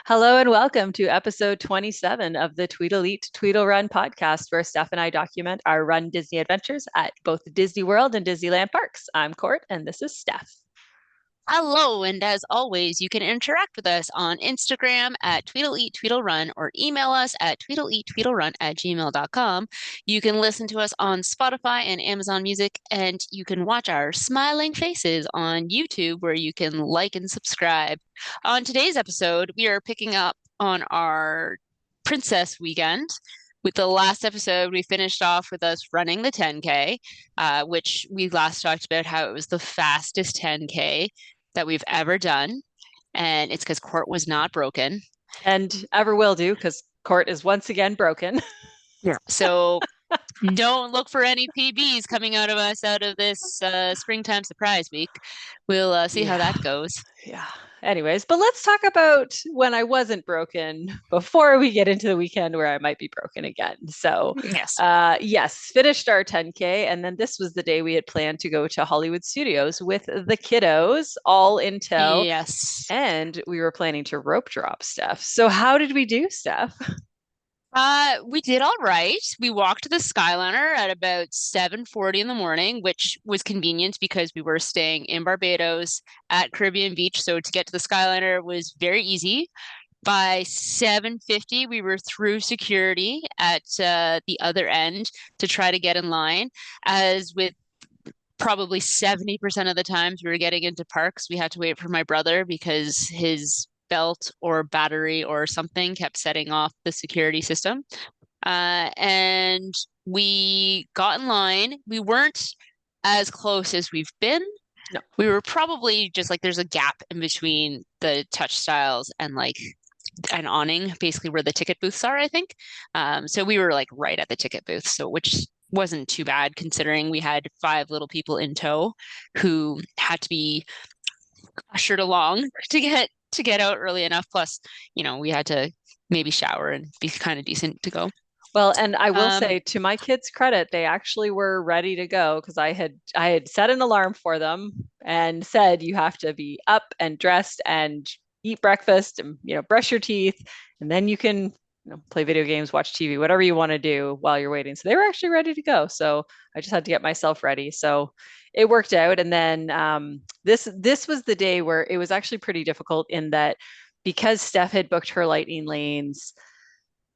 Hello and welcome to episode 27 of the Tweedle Eat Tweedle Run podcast, where Steph and I document our Run Disney adventures at both Disney World and Disneyland parks. I'm Court, and this is Steph. Hello, and as always, you can interact with us on Instagram at tweedleeattweedlerun or email us at tweedleeattweedlerun@gmail.com. You can listen to us on Spotify and Amazon Music, and you can watch our smiling faces on YouTube, where you can like and subscribe. On today's episode, we are picking up on our Princess weekend. With the last episode, we finished off with us running the 10K, which we last talked about how it was the fastest 10K that we've ever done. And it's because Court was not broken. And ever will do, because Court is once again broken. Yeah. So don't look for any PBs coming out of us out of this springtime surprise week. We'll see how Yeah. that goes. Yeah. Anyways, but let's talk about when I wasn't broken before we get into the weekend where I might be broken again. So, Yes. yes, finished our 10K. And then this was the day we had planned to go to Hollywood Studios with the kiddos, all in tow. Yes. And we were planning to rope drop Steph. So, how did we do, Steph? We did all right. We walked to the Skyliner at about 7:40 in the morning, which was convenient because we were staying in Barbados at Caribbean Beach. So to get to the Skyliner was very easy. By 7:50, we were through security at the other end to try to get in line. As with probably 70% of the times we were getting into parks, we had to wait for my brother because his belt or battery or something kept setting off the security system. And we got in line. We weren't as close as we've been. No. We were probably just like there's a gap in between the touch styles and like an awning, basically where the ticket booths are, I think. So we were like right at the ticket booth, so which wasn't too bad considering we had five little people in tow who had to be ushered along to get out early enough. Plus, we had to maybe shower and be kind of decent to go. Well, and I will Um, say to my kids' credit, they actually were ready to go because I had set an alarm for them and said you have to be up and dressed and eat breakfast and brush your teeth, and then you can play video games, watch TV, whatever you want to do while you're waiting. So they were actually ready to go. So I just had to get myself ready. So it worked out. And then this was the day where it was actually pretty difficult in that because Steph had booked her lightning lanes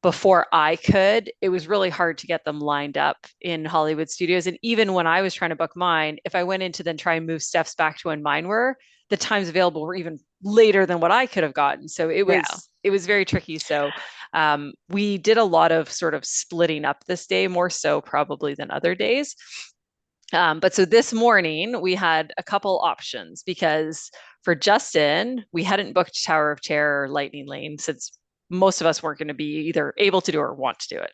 before I could, it was really hard to get them lined up in Hollywood Studios. And even when I was trying to book mine, if I went in to then try and move Steph's back to when mine were, the times available were even later than what I could have gotten. So it yeah. was very tricky. So we did a lot of sort of splitting up this day, more so probably than other days. But so this morning we had a couple options because for Justin, we hadn't booked Tower of Terror or Lightning Lane since most of us weren't going to be either able to do or want to do it.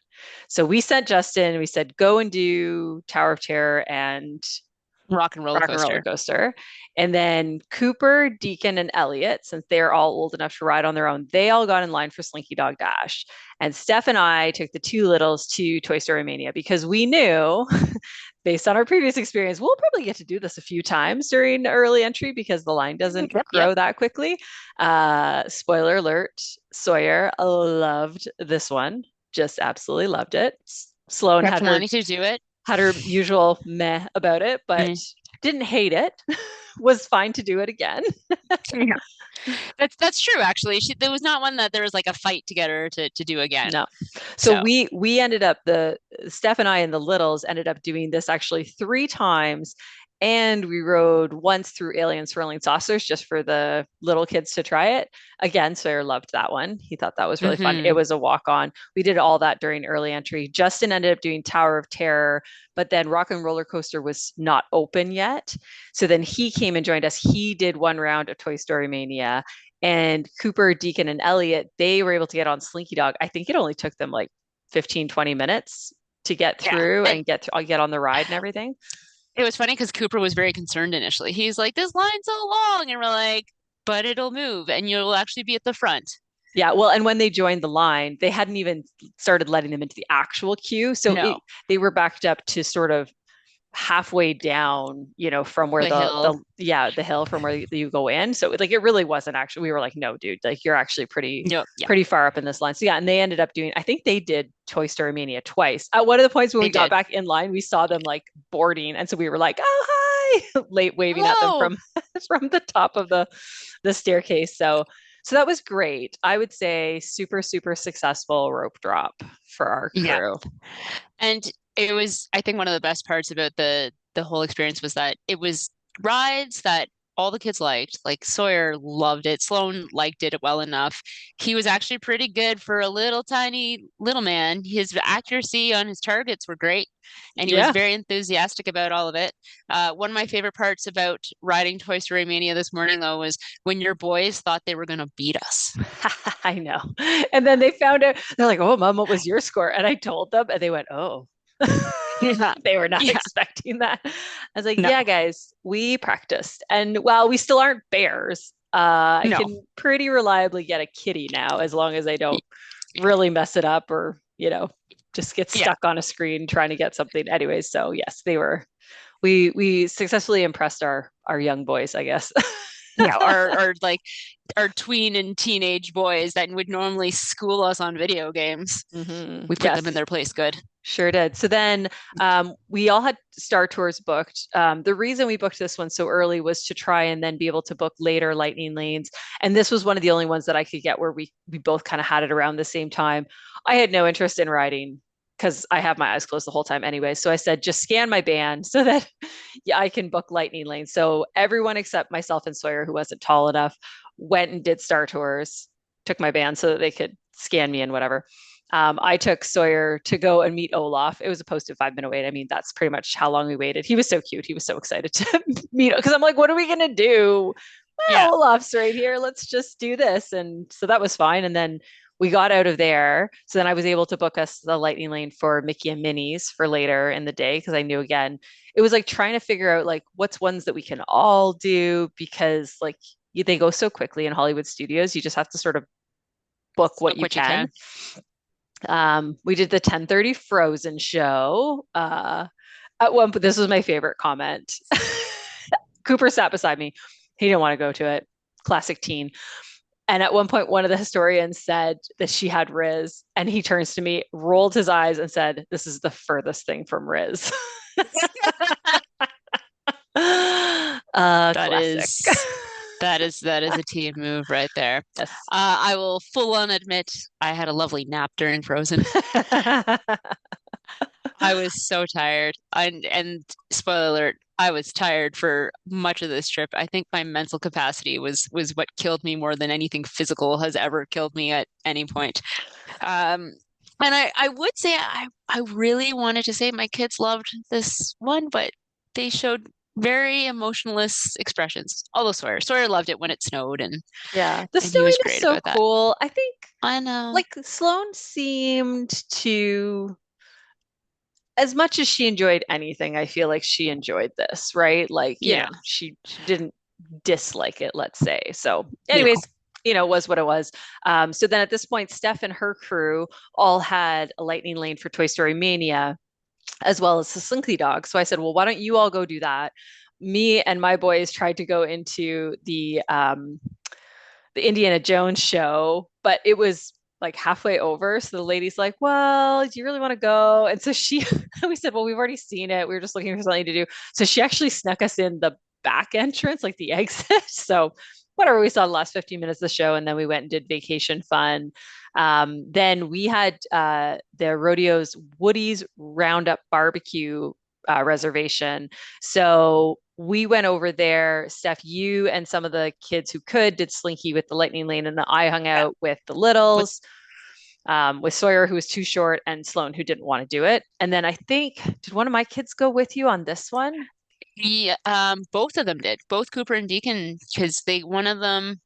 So we sent Justin, we said, go and do Tower of Terror and Rock and roller Rock and Roller coaster. Coaster. And then Cooper, Deacon, and Elliot, since they're all old enough to ride on their own, they all got in line for Slinky Dog Dash. And Steph and I took the two littles to Toy Story Mania because we knew, based on our previous experience, we'll probably get to do this a few times during early entry because the line doesn't Yep, yep. grow that quickly. Spoiler alert, Sawyer loved this one, just absolutely loved it. Sloan Kept wanting to do it. had her usual meh about it, but Mm. didn't hate it. Was fine to do it again. Yeah. That's true, actually. There was not one that there was like a fight to get her to do again. No. So So we ended up the Steph and I and the littles ended up doing this actually three times. And we rode once through Alien Swirling Saucers just for the little kids to try it. Again, Sawyer loved that one. He thought that was really fun. It hmm was a walk on. We did all that during early entry. Justin ended up doing Tower of Terror, but then Rock and Roller Coaster was not open yet. So then he came and joined us. He did one round of Toy Story Mania. And Cooper, Deacon, and Elliot, they were able to get on Slinky Dog. I think it only took them like 15, 20 minutes to get Yeah. through and get on the ride and everything. It was funny because Cooper was very concerned initially. He's like, "This line's so long," and we're like, "But it'll move, and you'll actually be at the front." Yeah, well, and when they joined the line, they hadn't even started letting them into the actual queue. So No. they were backed up to sort of halfway down, from where The the hill. yeah, the hill from where you go in. So like it really wasn't actually, we were like, no, dude, like you're actually Yep. Yeah, pretty far up in this line. So yeah, and they ended up doing, I think they did Toy Story Mania twice. At one of the points when they we got did. back in line, we saw them like boarding. And so we were like, oh hi, late waving at them Hello. from the top of the staircase. So that was great. I would say super, super successful rope drop for our Yeah. crew. And it was, I think one of the best parts about the whole experience was that it was rides that all the kids liked. Like Sawyer loved it. Sloan liked it well enough. He was actually pretty good for a little tiny little man. His accuracy on his targets were great, and he was Yeah. very enthusiastic about all of it. One of my favorite parts about riding Toy Story Mania this morning, though, was when your boys thought they were going to beat us. I know. And then they found out, they're like, oh, mom, what was your score? And I told them, and they went, oh. Yeah. They were not Yeah. expecting that. I was like, No. yeah, guys, we practiced. And while we still aren't bears, I No. can pretty reliably get a kitty now as long as I don't really mess it up or, just get Yeah. stuck on a screen trying to get something. Anyways, so yes, we successfully impressed our young boys, I guess. Yeah. Or like our tween and teenage boys that would normally school us on video games. We put them in Yes. their place good. Sure did. So then we all had Star Tours booked. The reason we booked this one so early was to try and then be able to book later Lightning Lanes. And this was one of the only ones that I could get where we both kind of had it around the same time. I had no interest in riding because I have my eyes closed the whole time anyway. So I said, just scan my band so that yeah, I can book Lightning Lane. So everyone except myself and Sawyer, who wasn't tall enough, went and did Star Tours, took my band so that they could scan me and whatever. I took Sawyer to go and meet Olaf. It was a posted 5 minute wait. I mean, that's pretty much how long we waited. He was so cute. He was so excited to meet because I'm like, what are we gonna do? Yeah. Well, Olaf's right here. Let's just do this. And so that was fine. And then we got out of there. So then I was able to book us the Lightning Lane for Mickey and Minnie's for later in the day because I knew again, it was like trying to figure out like what's ones that we can all do because like they go so quickly in Hollywood studios. You just have to sort of book what Look you what you can. can. We did the 10:30 Frozen show. At one, but this was my favorite comment. Cooper sat beside me. He didn't want to go to it. Classic teen. And at one point, one of the historians said that she had Riz, and he turns to me, rolled his eyes, and said, "This is the furthest thing from Riz." That Classic. is that is a team move right there. Yes. I will full on admit I had a lovely nap during Frozen. I was so tired. And spoiler alert, I was tired for much of this trip. I think my mental capacity was what killed me more than anything physical has ever killed me at any point. Um, and I would say I really wanted to say my kids loved this one, but they showed very emotionless expressions. Although Sawyer loved it when it snowed Yeah, the and he snowing was is great so about that. cool. I think I know. like Sloane seemed to, as much as she enjoyed anything, I feel like she enjoyed this, right? Like, Yeah. she didn't dislike it, let's say. So, No. anyways, it was what it was. So then at this point, Steph and her crew all had a lightning lane for Toy Story Mania, as well as the Slinky Dog. So I said, well, why don't you all go do that? Me and my boys tried to go into the Indiana Jones show, but it was like halfway over. So the lady's like, well, do you really want to go? And so we said, well, we've already seen it. We were just looking for something to do. So she actually snuck us in the back entrance, like the exit. So whatever, we saw the last 15 minutes of the show and then we went and did vacation fun. Then we had the rodeo's Woody's Roundup barbecue reservation. So we went over there. Steph, you and some of the kids who could did Slinky with the lightning lane, and then I hung Yeah. out with the With littles, with Sawyer, who was too short, and Sloan, who didn't want to do it. And then I think, did one of my kids go with you on this one? both of them did. Both Cooper and Deacon, because they one of them.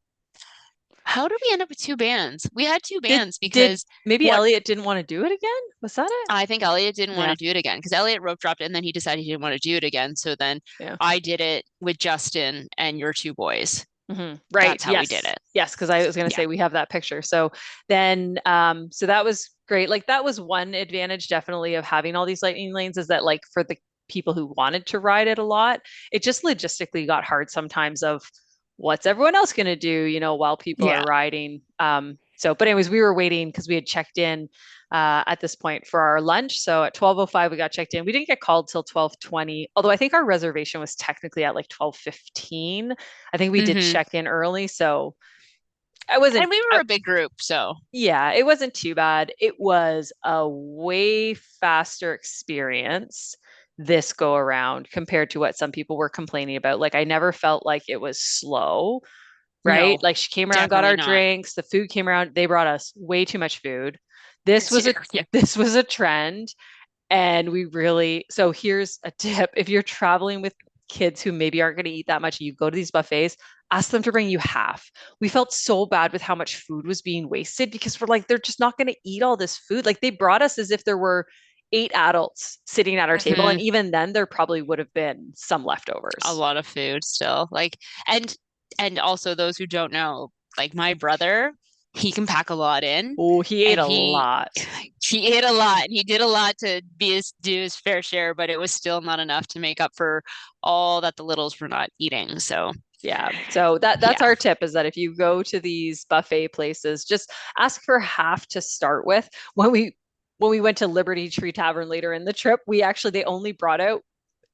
How did we end up with two bands? We had two Did bands did because maybe one Elliot didn't want to do it again? Was that it? I think Elliot didn't want Yeah, to do it again because Elliot rope dropped it and then he decided he didn't want to do it again. So then yeah. I did it with Justin and your two boys. Right. That's how we did Yes. it. Yes. Because I was going to Yeah. say we have that picture. So then, so that was great. Like that was one advantage definitely of having all these lightning lanes is that like for the people who wanted to ride it a lot. It just logistically got hard sometimes of what's everyone else going to do, while people are Yeah. riding. But anyways, we were waiting because we had checked in at this point for our lunch. So at 12:05, we got checked in. We didn't get called till 12:20, although I think our reservation was technically at like 12:15. I think we did Hmm. check in early. So I wasn't, And we were a big group, so yeah, it wasn't too bad. It was a way faster experience this go around compared to what some people were complaining about. Like, I never felt like it was slow, right? no, Like, she came around, got definitely our not. drinks, the food came around, they brought us way too much food. This was a Yeah. this was a trend. And we really, so here's a tip. If you're traveling with kids who maybe aren't going to eat that much, you go to these buffets, ask them to bring you half. We felt so bad with how much food was being wasted because we're like, they're just not going to eat all this food. Like, they brought us as if there were 8 adults sitting at our table. And Hmm. even then, there probably would have been some A leftovers. lot of food still. And and also those who don't know, like my brother, he can pack a lot in, Oh, he ate and a lot. he ate a lot, and he did a lot to do his fair share, but it was still not enough to make up for all that the littles were not eating. So Yeah. So that's yeah. our tip, is that if you go to these buffet places, just ask for half to start with. When we went to Liberty Tree Tavern later in the trip, we actually they only brought out,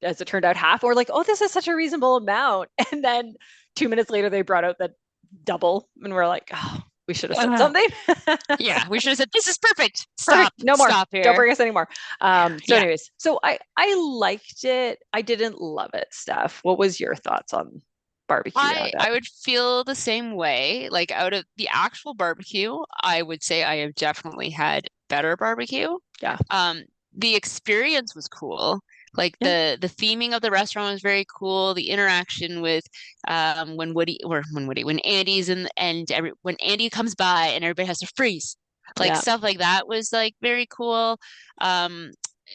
as it turned out, half. Or like, oh, this is such a reasonable amount. And then 2 minutes later they brought out the double, and we're like, oh, we should have said Uh, something. yeah, we should have said, this is perfect. Perfect. No more. Stop Don't here. bring us anymore. So Yeah. anyways, so I liked it. I didn't love it, Steph. What was your thoughts on barbecue I roundup? would feel the same way. Like out of the actual barbecue, I would say I have definitely had better barbecue. Yeah. Um, the experience was cool. Like Yeah. the theming of the restaurant was very cool. The interaction with when Andy's when Andy comes by and everybody has to freeze. Like Yeah. stuff like that was like very cool. Um,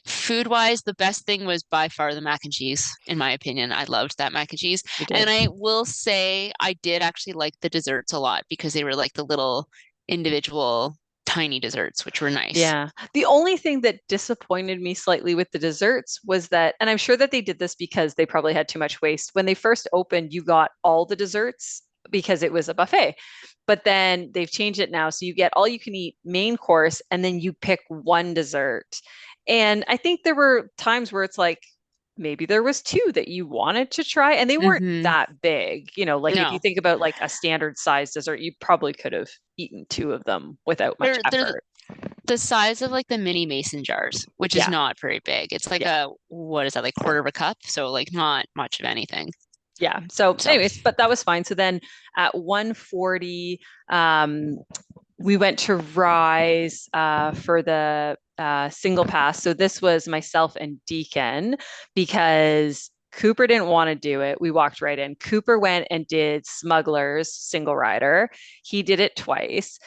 Food wise, the best thing was by far the mac and cheese, in my opinion. I loved that mac and cheese. We And did. I will say I did actually like the desserts a lot because they were like the little individual tiny desserts, which were nice. Yeah. The only thing that disappointed me slightly with the desserts was that, and I'm sure that they did this because they probably had too much waste. When they first opened, you got all the desserts because it was a buffet. But then they've changed it now. So you get all you can eat main course and then you pick one dessert. And I think there were times where it's like, maybe there was two that you wanted to try and they weren't Hmm. that big. Like if you No, think about like a standard size dessert, you probably could have eaten two of them without much they're effort. the size of like the mini mason jars, which is Yeah. not very big. It's like Yeah. a what is that, like quarter of a cup? So like not much of anything. Yeah. So So anyways, but that was fine. So then at 1:40, we went to Rise for the single pass. So this was myself and Deacon because Cooper didn't want to do it. We walked right in. Cooper went and did Smugglers single rider. He did it twice.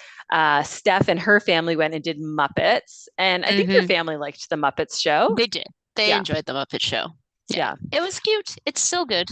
Steph and her family went and did Muppets. And I think your hmm, family liked the Muppets show. they did. They Yeah. enjoyed the Muppet Show. Yeah, Yeah. it was cute. It's still good.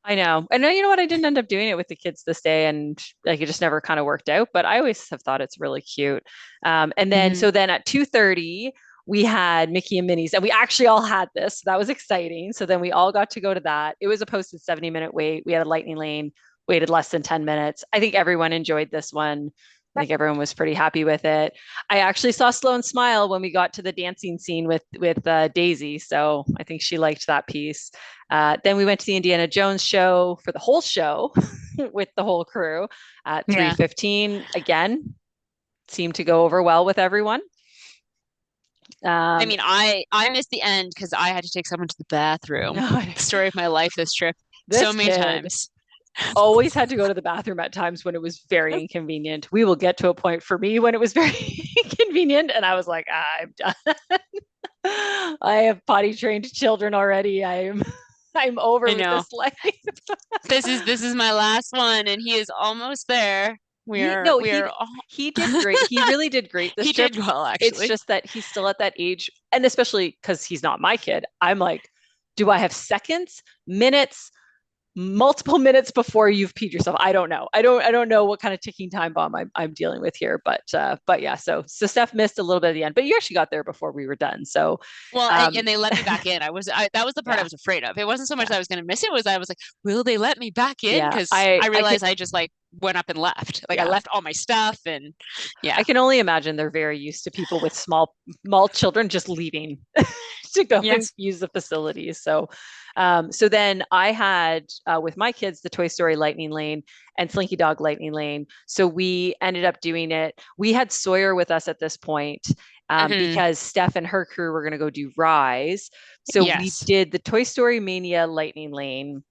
I know. And you know what? I didn't end up doing it with the kids this day, and like it just never kind of worked out. But I always have thought it's really cute. And then Hmm. so then at 2:30 we had Mickey and Minnie's, and we actually all had this. So that was exciting. So then we all got to go to that. It was a posted 70-minute wait. We had a lightning lane, waited less than 10 minutes. I think everyone enjoyed this one. I think everyone was pretty happy with it. I actually saw Sloan smile when we got to the dancing scene with Daisy, so I think she liked that piece. Then we went to the Indiana Jones show for the whole show with the whole crew at Yeah. 3:15. Again, seemed to go over well with everyone. I Um, mean, I missed the end because I had to take someone to the bathroom. The story of my life this trip, so this many kid times. always had to go to the bathroom at times when it was very inconvenient. We will get to a point for me when it was very inconvenient, and I was like, I'm done. I have potty trained children already. I'm over I with know. this life. This is my last one, and he is almost there. We He are no, we are he all... he did great. He really did great this He trip. did well, It's actually. just that he's still at that age, and especially because he's not my kid. I'm like, do I have seconds, minutes, multiple minutes before you've peed yourself. I don't know. I don't know what kind of ticking time bomb I'm dealing with here, but yeah. So Steph missed a little bit at the end, but you actually got there before we were done. So Well, um, and they let me back in. That was the part I yeah, was afraid of. It wasn't so much yeah, that I was going to miss it, was I was like, will they let me back in? yeah. Because I I I can realized I just like went up and left. Like I yeah. left all my stuff and I yeah. can only imagine they're very used to people with small children just leaving to go and Yes. use the facilities. So then I had with my kids the Toy Story Lightning Lane and Slinky Dog Lightning Lane. So we ended up doing it. We had Sawyer with us at this point Hmm. because Steph and her crew were going to go do Rise. So we Yes. did the Toy Story Mania Lightning Lane.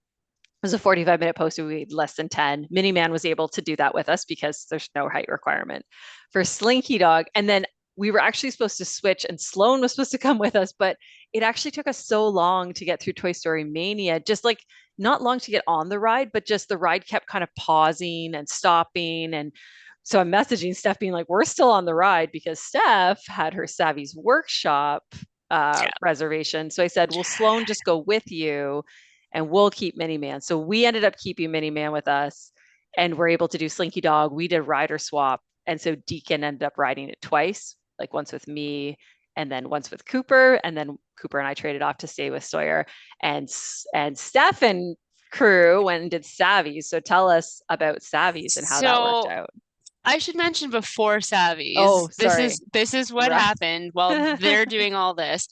It was a 45-minute post. We had less than 10. Miniman was able to do that with us because there's no height requirement for Slinky Dog. And then we were actually supposed to switch, and Sloan was supposed to come with us, but it actually took us so long to get through Toy Story Mania. Just like not long to get on the ride, but just the ride kept kind of pausing and stopping. And so I'm messaging Steph being like, we're still on the ride because Steph had her Savvy's workshop reservation. So I said, will Sloan just go with you and we'll keep Miniman? So we ended up keeping Miniman with us and we're able to do Slinky Dog. We did rider swap. And so Deacon ended up riding it twice, like once with me and then once with Cooper. And then Cooper and I traded off to stay with Sawyer. And Steph and crew went and did Savvy's. So tell us about Savvy's and how that worked So out. I should mention before Oh, Savvy's, sorry. this is what Right. happened while they're doing all this.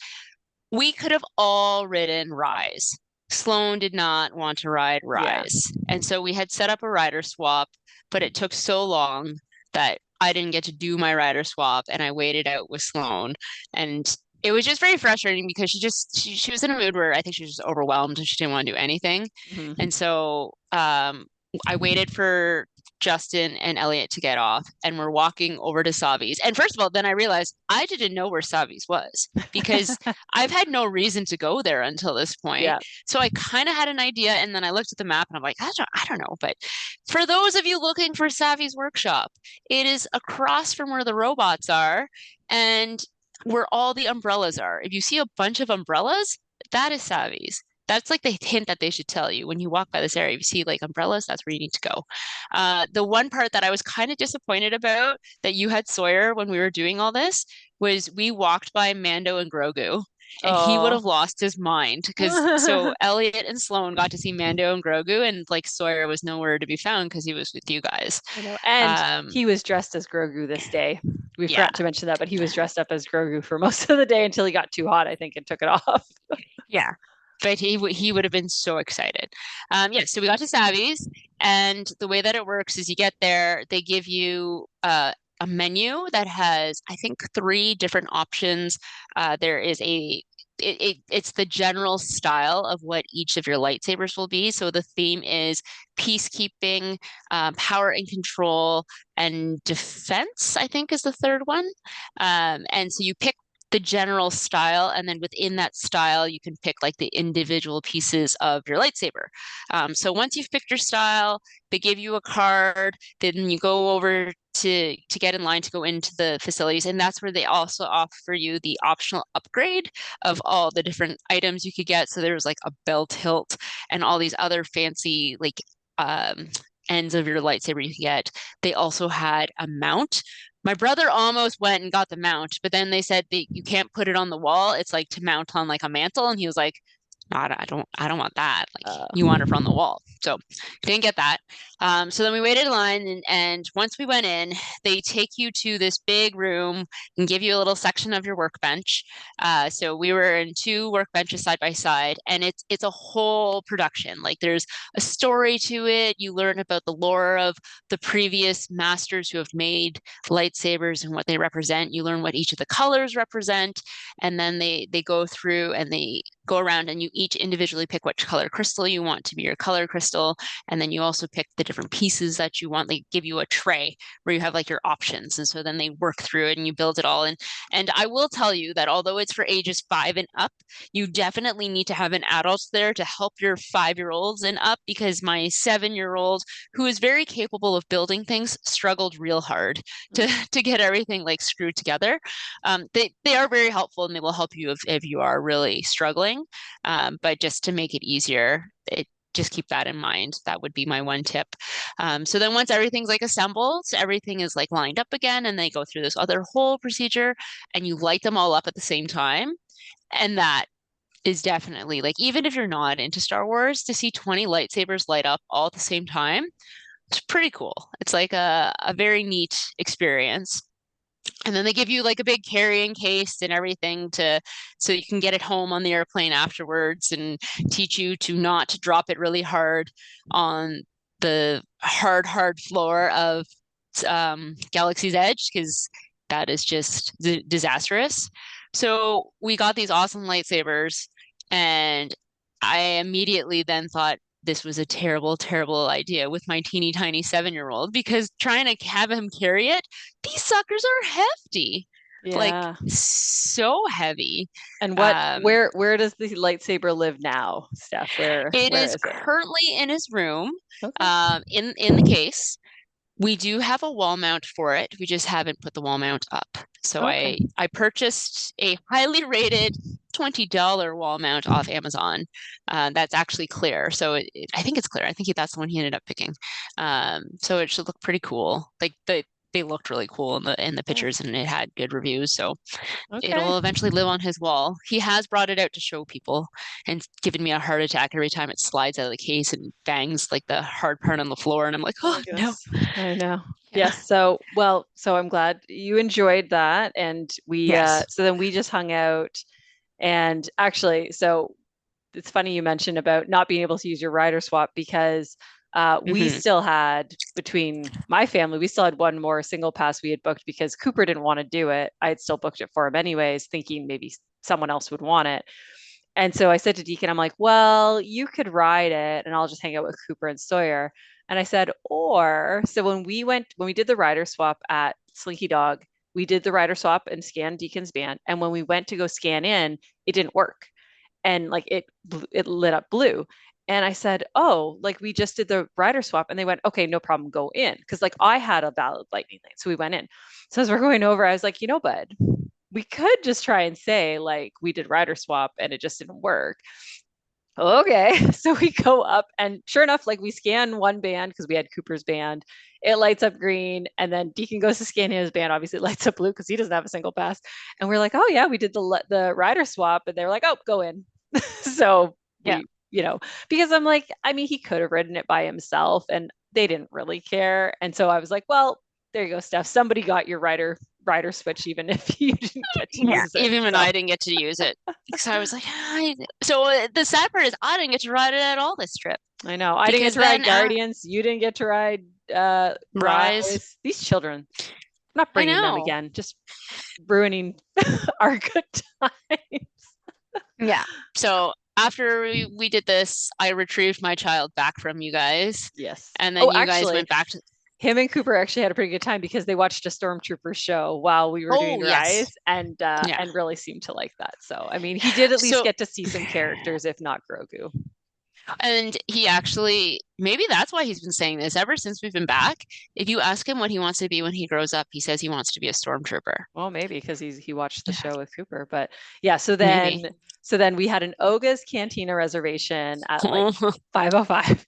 We could have all ridden Rise. Sloan did not want to ride Yeah. Rise. And so we had set up a rider swap, but it took so long that I didn't get to do my rider swap and I waited out with Sloan. And it was just very frustrating because she was in a mood where I think she was just overwhelmed and she didn't want to do anything. Mhm. And so I waited for Justin and Elliot to get off, and we're walking over to Savi's. And first of all, then I realized I didn't know where Savi's was because I've had no reason to go there until this point. Yeah. So I kind of had an idea, and then I looked at the map and I'm like, I don't know. But for those of you looking for Savi's workshop, it is across from where the robots are and where all the umbrellas are. If you see a bunch of umbrellas, that is Savi's. That's like the hint that they should tell you when you walk by this area. If you see like umbrellas, that's where you need to go. The one part that I was kind of disappointed about that you had Sawyer when we were doing all this was we walked by Mando and Grogu, and he would Oh. have lost his mind because so Elliot and Sloan got to see Mando and Grogu, and like Sawyer was nowhere to be found because he was with you guys. I know. And Um, he was dressed as Grogu this day. We yeah, forgot to mention that, but he was dressed up as Grogu for most of the day until he got too hot, I think, and took it off. yeah. But he would have been so excited. Yeah, so we got to Savvy's, and the way that it works is you get there, they give you a menu that has, I think, three different options. There is it's the general style of what each of your lightsabers will be. So the theme is peacekeeping, power and control, and defense, I think is the third one. And so you pick the general style, and then within that style, you can pick like the individual pieces of your lightsaber. So once you've picked your style, they give you a card. Then you go over to get in line to go into the facilities, and that's where they also offer you the optional upgrade of all the different items you could get. So there was like a belt hilt and all these other fancy like um, ends of your lightsaber you could get. They also had a mount. My brother almost went and got the mount, but then they said that you can't put it on the wall. It's like to mount on like a mantle, and he was like, "No, I don't want that. Like, Uh, you want it from the wall." So didn't get that. So then we waited in line, and once we went in, they take you to this big room and give you a little section of your workbench. So we were in two workbenches side by side, and it's a whole production. Like there's a story to it. You learn about the lore of the previous masters who have made lightsabers and what they represent. You learn what each of the colors represent, and then they go through and they go around and you each individually pick which color crystal you want to be your color crystal, and then you also pick the different pieces that you want. They give you a tray where you have like your options, and so then they work through it and you build it all. And I will tell you that although it's for ages 5 and up, you definitely need to have an adult there to help your 5-year-olds and up, because my 7-year-old, who is very capable of building things, struggled real hard to to get everything like screwed together. They are very helpful and they will help you if you are really struggling. But just to make it easier, just keep that in mind. That would be my one tip. So then once everything's like assembled, everything is like lined up again, and they go through this other whole procedure, and you light them all up at the same time. And that is definitely like, even if you're not into Star Wars, to see 20 lightsabers light up all at the same time, it's pretty cool. It's like a very neat experience. And then they give you like a big carrying case and everything to so you can get it home on the airplane afterwards and teach you to not drop it really hard on the hard floor of Galaxy's Edge because that is just disastrous. So we got these awesome lightsabers, and I immediately then thought this was a terrible, terrible idea with my teeny tiny 7-year-old because trying to have him carry it, these suckers are hefty, like Yeah. so heavy. And Um, where does the lightsaber live now, Steph? it Where is is it? currently in his room, Okay. in the case. We do have a wall mount for it. We just haven't put the wall mount up. So Okay. I purchased a highly rated $20 wall mount off Amazon. That's actually clear. So I think it's clear. I think that's the one he ended up picking. So it should look pretty cool. Like they looked really cool in the Yeah. pictures, and it had good reviews. So Okay. it'll eventually live on his wall. He has brought it out to show people and given me a heart attack every time it slides out of the case and bangs like the hard part on the floor. And I'm like, Oh oh my no. goodness. I know. Yeah. Yes. So, well, so I'm glad you enjoyed that. And Yes. so then we just hung out. And actually, so it's funny you mentioned about not being able to use your rider swap because we Hmm. still had, between my family, we still had one more single pass we had booked because Cooper didn't want to do it. I had still booked it for him anyways, thinking maybe someone else would want it. And so I said to Deacon, I'm like, well, you could ride it and I'll just hang out with Cooper and Sawyer. And I said, or so when we did the rider swap at Slinky Dog, we did the rider swap and scanned Deacon's band. And when we went to go scan in, it didn't work. And like it lit up blue. And I said, oh, like we just did the rider swap. And they went, okay, no problem, go in. Cause like I had a valid lightning lane. So we went in. So as we're going over, I was like, bud, we could just try and say like we did rider swap and it just didn't work. Okay. So we go up and sure enough, like we scan one band because we had Cooper's band. It lights up green. And then Deacon goes to scan his band. Obviously, it lights up blue because he doesn't have a single pass. And we're like, oh, yeah, we did the rider swap. And they're like, oh, go in. So Yeah. because I'm like, I mean, he could have ridden it by himself and they didn't really care. And so I was like, well, there you go, Steph. Somebody got your rider switch, even if you didn't get to Yeah. use it. Even when So I didn't get to use it. So I was like, so the sad part is I didn't get to ride it at all this trip I know. I didn't get because to ride then Guardians. You didn't get to ride Rise. Rise. These children, I'm not I bringing them know. again. Just ruining our good time. Yeah. So after we did this, I retrieved my child back from you guys, Yes. and then Oh, you guys actually, went back to. him and Cooper actually had a pretty good time because they watched a Stormtrooper show while we were doing Oh yes. Rise Yeah. and really seemed to like that. So, I mean, he did at least So get to see some characters, if not Grogu. And he actually, maybe that's why he's been saying this ever since we've been back. If you ask him what he wants to be when he grows up, he says he wants to be a stormtrooper. Well, maybe because he watched the Yeah, show with Cooper, but yeah. maybe. So then we had an Oga's Cantina reservation at like 5:05.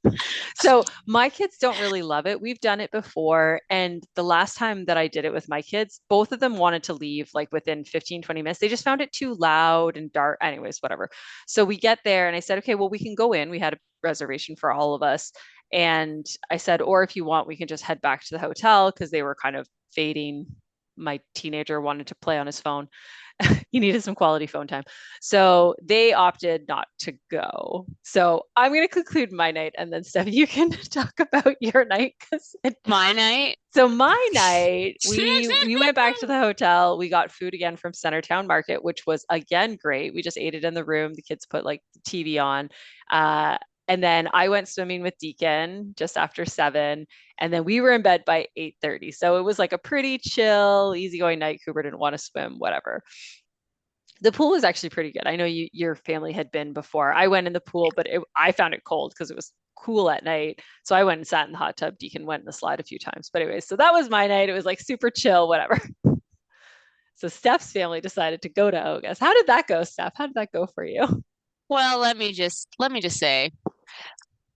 So my kids don't really love it. We've done it before, and the last time that I did it with my kids, both of them wanted to leave like within 15, 20 minutes. They just found it too loud and dark. Anyways, whatever. So we get there, and I said, okay, well we can go in. We had a reservation for all of us. And I said, or if you want, we can just head back to the hotel because they were kind of fading. My teenager wanted to play on his phone. He needed some quality phone time. So they opted not to go. So I'm going to conclude my night and then Steph, you can talk about your night. My night. So my night, we went back to the hotel. We got food again from Centertown Market, which was again great. We just ate it in the room. The kids put like the TV on. Uh, and then I went swimming with Deacon just after 7. And then we were in bed by 8:30. So it was like a pretty chill, easygoing night. Cooper didn't want to swim, whatever. The pool was actually pretty good. I know your family had been before. I went in the pool, but I found it cold because it was cool at night. So I went and sat in the hot tub. Deacon went in the slide a few times. But anyway, so that was my night. It was like super chill, whatever. So Steph's family decided to go to Oga's. How did that go, Steph? How did that go for you? Well, let me just say,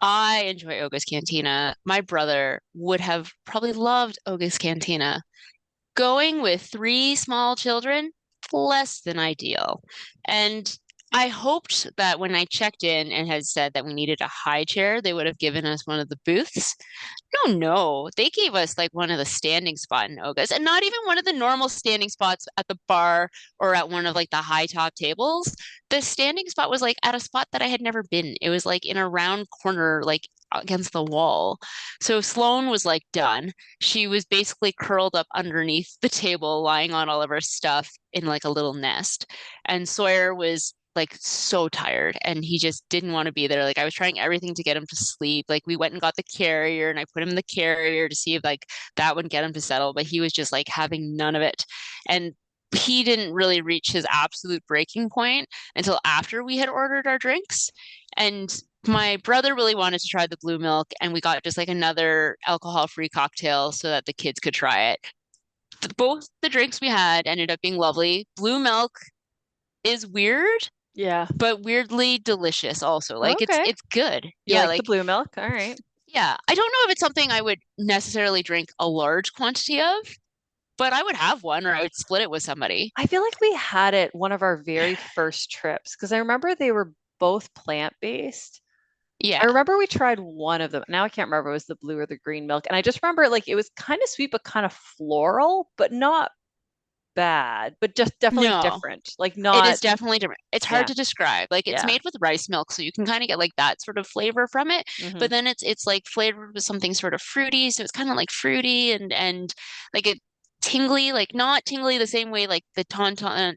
I enjoy Oga's Cantina. My brother would have probably loved Oga's Cantina. Going with three small children, less than ideal. And I hoped that when I checked in and had said that we needed a high chair, they would have given us one of the booths. No, no. They gave us like one of the standing spot in Oga's and not even one of the normal standing spots at the bar or at one of like the high top tables. The standing spot was like at a spot that I had never been. It was like in a round corner, like against the wall. So Sloane was like done. She was basically curled up underneath the table, lying on all of her stuff in like a little nest. And Sawyer was like so tired and he just didn't want to be there. Like I was trying everything to get him to sleep. Like we went and got the carrier and I put him in the carrier to see if like that would get him to settle, but he was just like having none of it. And he didn't really reach his absolute breaking point until after we had ordered our drinks. And my brother really wanted to try the blue milk and we got just like another alcohol-free cocktail so that the kids could try it. Both the drinks we had ended up being lovely. Blue milk is weird Yeah. but weirdly delicious also. Like it's Okay. it's good. You Yeah, like the like blue milk? All right. yeah. I don't know if it's something I would necessarily drink a large quantity of, but I would have one or I would split it with somebody. I feel like we had it one of our very first trips because I remember they were both plant-based. I Yeah. remember we tried one of them. Now I can't remember if it was the blue or the green milk. And I just remember like it was kind of sweet, but kind of floral, but not bad, but just definitely No, different. Like it not, is definitely different. It's hard yeah, to describe. Like it's yeah. made with rice milk, so you can kind of get like that sort of flavor from it. But Hmm. then it's like flavored with something sort of fruity, so it's kind of like fruity and like it tingly, like not tingly the same way like the tauntaun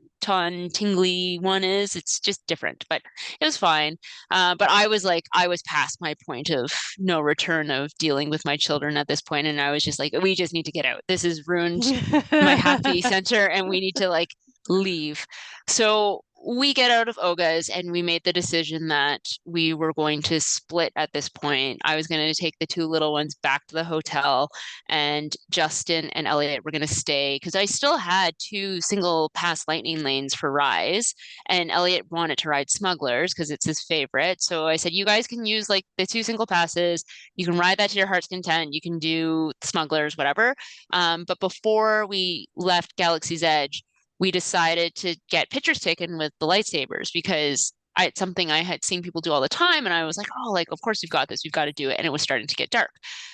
tingly one is. It's just different, but it was fine. But I was like I was past my point of no return of dealing with my children at this point, and I was just like we just need to get out. This has ruined my happy center, and we need to like leave. So we get out of Oga's and we made the decision that we were going to split at this point. I was going to take the two little ones back to the hotel, and Justin and Elliot were going to stay because I still had two single pass lightning lanes for Rise, and Elliot wanted to ride Smugglers because it's his favorite. So I said, you guys can use like the two single passes. You can ride that to your heart's content. You can do Smugglers, whatever. But before we left Galaxy's Edge, we decided to get pictures taken with the lightsabers because it's something I had seen people do all the time. And I was like, oh, like, of course we've got this. We've got to do it. And it was starting to get dark.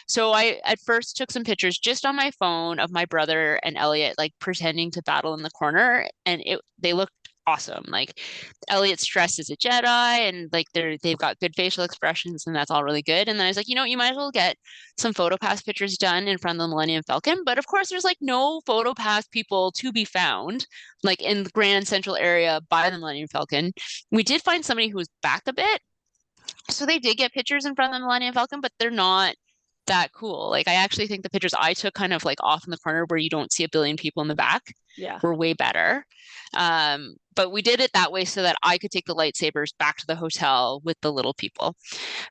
So I at first took some pictures just on my phone of my brother and Elliot, like pretending to battle in the corner. And they looked awesome. Like Elliot's dressed as a Jedi and like they've got good facial expressions and that's all really good. And then I was like, you know, you might as well get some PhotoPass pictures done in front of the Millennium Falcon. But of course, there's like no PhotoPass people to be found, like in the Grand Central area by the Millennium Falcon. We did find somebody who was back a bit. So they did get pictures in front of the Millennium Falcon, but they're not that cool. Like I actually think the pictures I took kind of like off in the corner where you don't see a billion people in the back Yeah. were way better. But we did it that way so that I could take the lightsabers back to the hotel with the little people.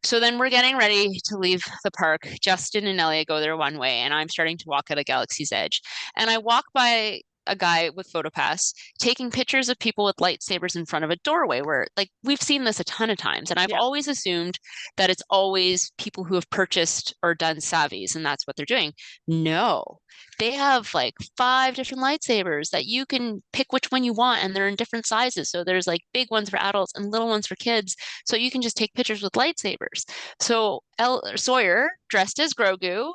So then we're getting ready to leave the park. Justin and Elliot go their one way, and I'm starting to walk out of Galaxy's Edge. And I walk by a guy with PhotoPass taking pictures of people with lightsabers in front of a doorway where like we've seen this a ton of times and I've Yeah. always assumed that it's always people who have purchased or done savvies and that's what they're doing. No. They have like five different lightsabers that you can pick which one you want and they're in different sizes. So there's like big ones for adults and little ones for kids. So you can just take pictures with lightsabers. So Sawyer dressed as Grogu,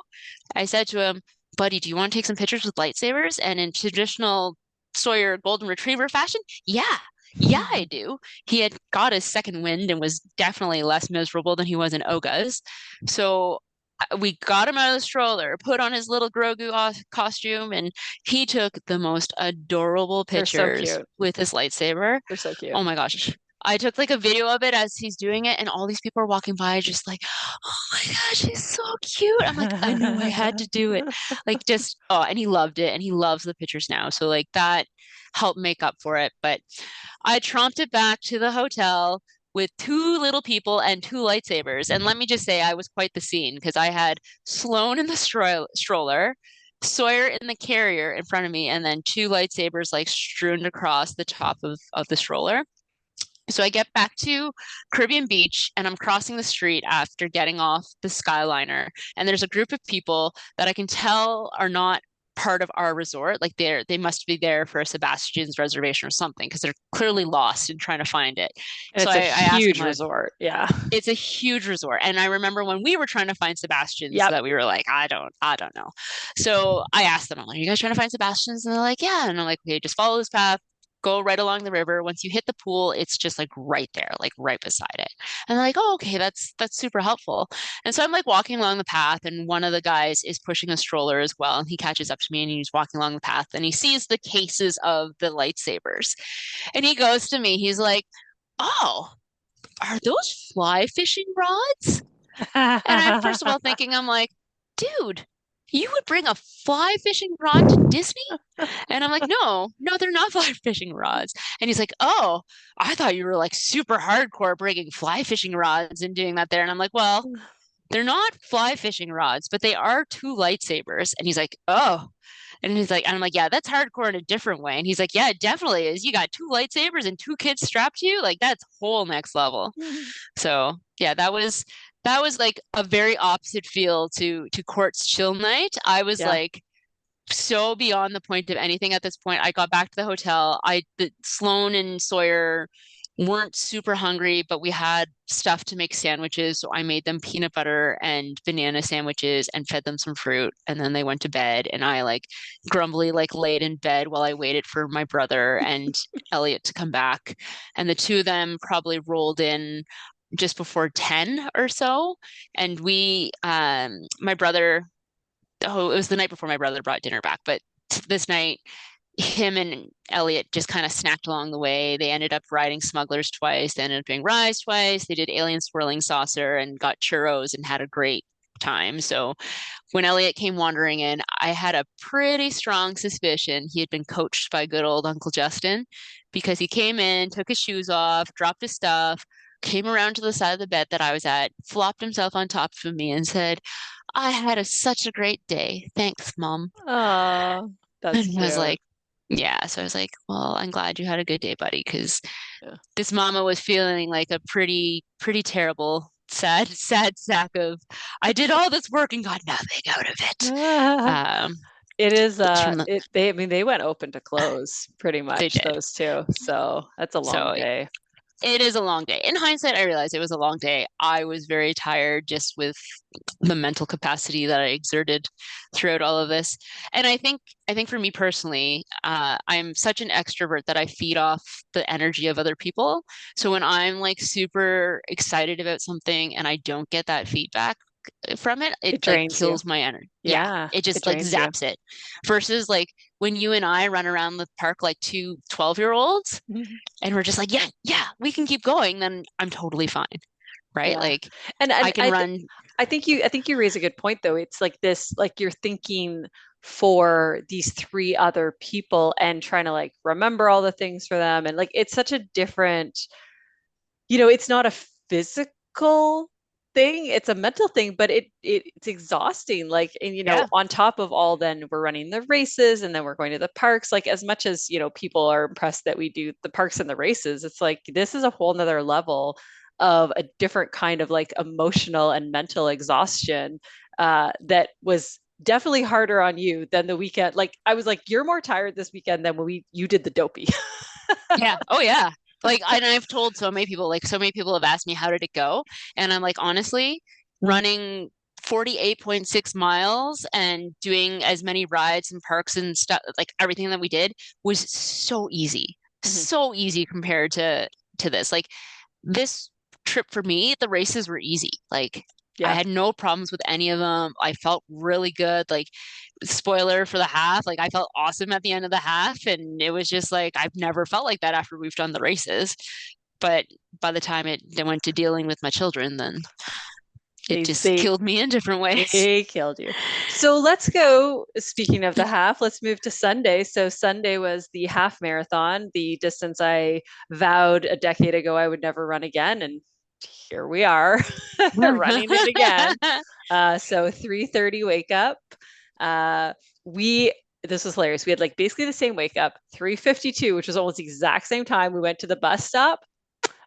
I said to him, buddy, do you want to take some pictures with lightsabers? And in traditional Sawyer golden retriever fashion, yeah, yeah, I do. He had got his second wind and was definitely less miserable than he was in Oga's. So we got him out of the stroller, put on his little Grogu costume, and he took the most adorable They're so pictures cute. with his lightsaber. They're so cute. Oh my gosh. I took like a video of it as he's doing it, and all these people are walking by, just like, oh my gosh, he's so cute. I'm like, I know I had to do it. Like, just, oh, and he loved it, and he loves the pictures now. So, like, that helped make up for it. But I tromped it back to the hotel with two little people and two lightsabers. And let me just say, I was quite the scene because I had Sloane in the stroller, Sawyer in the carrier in front of me, and then two lightsabers like strewn across the top of the stroller. So I get back to Caribbean Beach and I'm crossing the street after getting off the Skyliner. And there's a group of people that I can tell are not part of our resort. Like they must be there for a Sebastian's reservation or something because they're clearly lost and trying to find it. And So it's a I ask them huge like, resort. Yeah. it's a huge resort. And I remember when we were trying to find Sebastian's Yep. that we were like, I don't know. So I asked them, I'm like, are you guys trying to find Sebastian's? And they're like, yeah. And I'm like, okay, just follow this path, go right along the river. Once you hit the pool, it's just like right there, like right beside it. And they're like, oh, okay, that's super helpful. And so I'm like walking along the path, and one of the guys is pushing a stroller as well. And he catches up to me and he's walking along the path and he sees the cases of the lightsabers. And he goes to me, he's like, oh, are those fly fishing rods? And I'm first of all thinking, I'm like, dude, you would bring a fly fishing rod to Disney? And I'm like, no, they're not fly fishing rods. And he's like, oh, I thought you were like super hardcore bringing fly fishing rods and doing that there. And I'm like, well, they're not fly fishing rods, but they are two lightsabers. And he's like, oh. And he's like, and I'm like, yeah, that's hardcore in a different way. And he's like, yeah, it definitely is. You got two lightsabers and two kids strapped to you. Like that's whole next level. So yeah, that was like a very opposite feel to Court's chill night. I was Yeah. like so beyond the point of anything at this point. I got back to the hotel. Sloan and Sawyer weren't super hungry, but we had stuff to make sandwiches. So I made them peanut butter and banana sandwiches and fed them some fruit. And then they went to bed. And I like grumbly like laid in bed while I waited for my brother and Elliot to come back. And the two of them probably rolled in just before 10 or so. And my brother, oh, it was the night before my brother brought dinner back, but this night him and Elliot just kind of snacked along the way. They ended up riding Smugglers twice. They ended up doing Rise twice. They did Alien Swirling Saucer and got churros and had a great time. So when Elliot came wandering in, I had a pretty strong suspicion he had been coached by good old Uncle Justin because he came in, took his shoes off, dropped his stuff, came around to the side of the bed that I was at, flopped himself on top of me, and said, I had such a great day. Thanks, Mom. Oh, that's And I was cute. like, yeah. So I was like, well, I'm glad you had a good day, buddy, because Yeah. this mama was feeling like a pretty terrible, sad sack of, I did all this work and got nothing out of it. Um, It is from the, I mean they went open to close pretty they much did. those two. So that's a long So day. it is a long day. In hindsight, I realized it was a long day. I was very tired just with the mental capacity that I exerted throughout all of this. And I think for me personally, I'm such an extrovert that I feed off the energy of other people. So when I'm like super excited about something and I don't get that feedback from it, it It like drains you. kills my energy. Yeah, Yeah, it it just like drains you. zaps it. Versus like when you and I run around the park like two 12-year-olds and we're just like, yeah, yeah, we can keep going, then I'm totally fine. Right? Yeah. Like And I can run. I think you raise a good point though. It's like this, like you're thinking for these three other people and trying to like remember all the things for them. And like it's such a different, it's not a physical thing, it's a mental thing, but it's exhausting. Like, and Yeah. on top of all, then we're running the races and then we're going to the parks. Like as much as, people are impressed that we do the parks and the races, it's like this is a whole nother level of a different kind of like emotional and mental exhaustion that was definitely harder on you than the weekend. Like I was like, you're more tired this weekend than when you did the dopey. Yeah. Oh yeah. Like and I've told so many people, like so many people have asked me how did it go? And I'm like, honestly, running 48.6 miles and doing as many rides and parks and stuff, like everything that we did was so easy. Mhm. So easy compared to this. Like this trip for me, the races were easy. Like I Yeah. had no problems with any of them. I felt really good. Like spoiler for the half, like I felt awesome at the end of the half and it was just like I've never felt like that after we've done the races. But by the time it went to dealing with my children, then it They just they killed me in different ways. they killed you. So let's go. Speaking of the half, let's move to Sunday. So Sunday was the half marathon, the distance I vowed a decade ago I would never run again, and here we are running it again. So 3:30 wake up. Uh, we This was hilarious. We had like basically the same wake up, 3:52, which was almost the exact same time we went to the bus stop.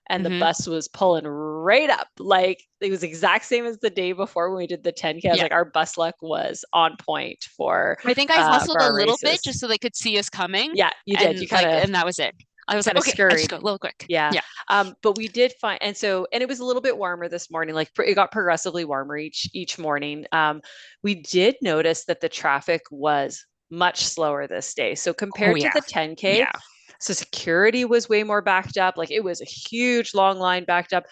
and the Hmm. bus was pulling right up. Like it was exact same as the day before when we did the 10K. I was Yeah. like, our bus luck was on point I think I for hustled a our little bit races. just so they could see us coming. Yeah, you did. And like, and that was it. I was like, kind of okay, I just scurried. go a little quick. Yeah. Yeah. But we did find, and it was a little bit warmer this morning. Like it got progressively warmer each morning. We did notice that the traffic was much slower this day. So Oh compared to yeah. the 10K, Yeah. so security was way more backed up. Like it was a huge long line backed up.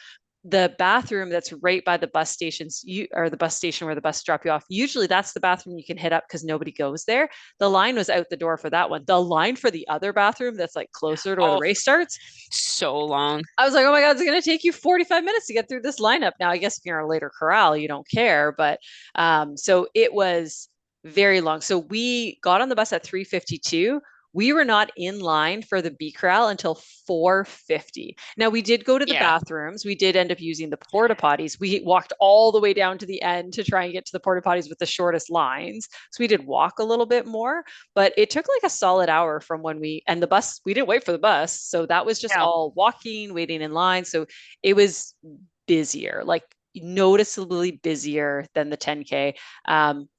The bathroom that's right by the bus stations, or the bus station where the bus drop you off, usually that's the bathroom you can hit up because nobody goes there. The line was out the door for that one. The line for the other bathroom that's like closer to where the Oh, race starts, so long. I was like, oh my God, it's going to take you 45 minutes to get through this lineup. Now, I guess if you're in a later corral, you don't care. But so it was very long. So we got on the bus at 3:52. We were not in line for the B corral until 4:50. Now, we did go to the Yeah. bathrooms. We did end up using the porta potties. We walked all the way down to the end to try and get to the porta potties with the shortest lines. So we did walk a little bit more, but it took like a solid hour from when and the bus, we didn't wait for the bus. So that was just Yeah. all walking, waiting in line. So it was busier, like noticeably busier than the 10K.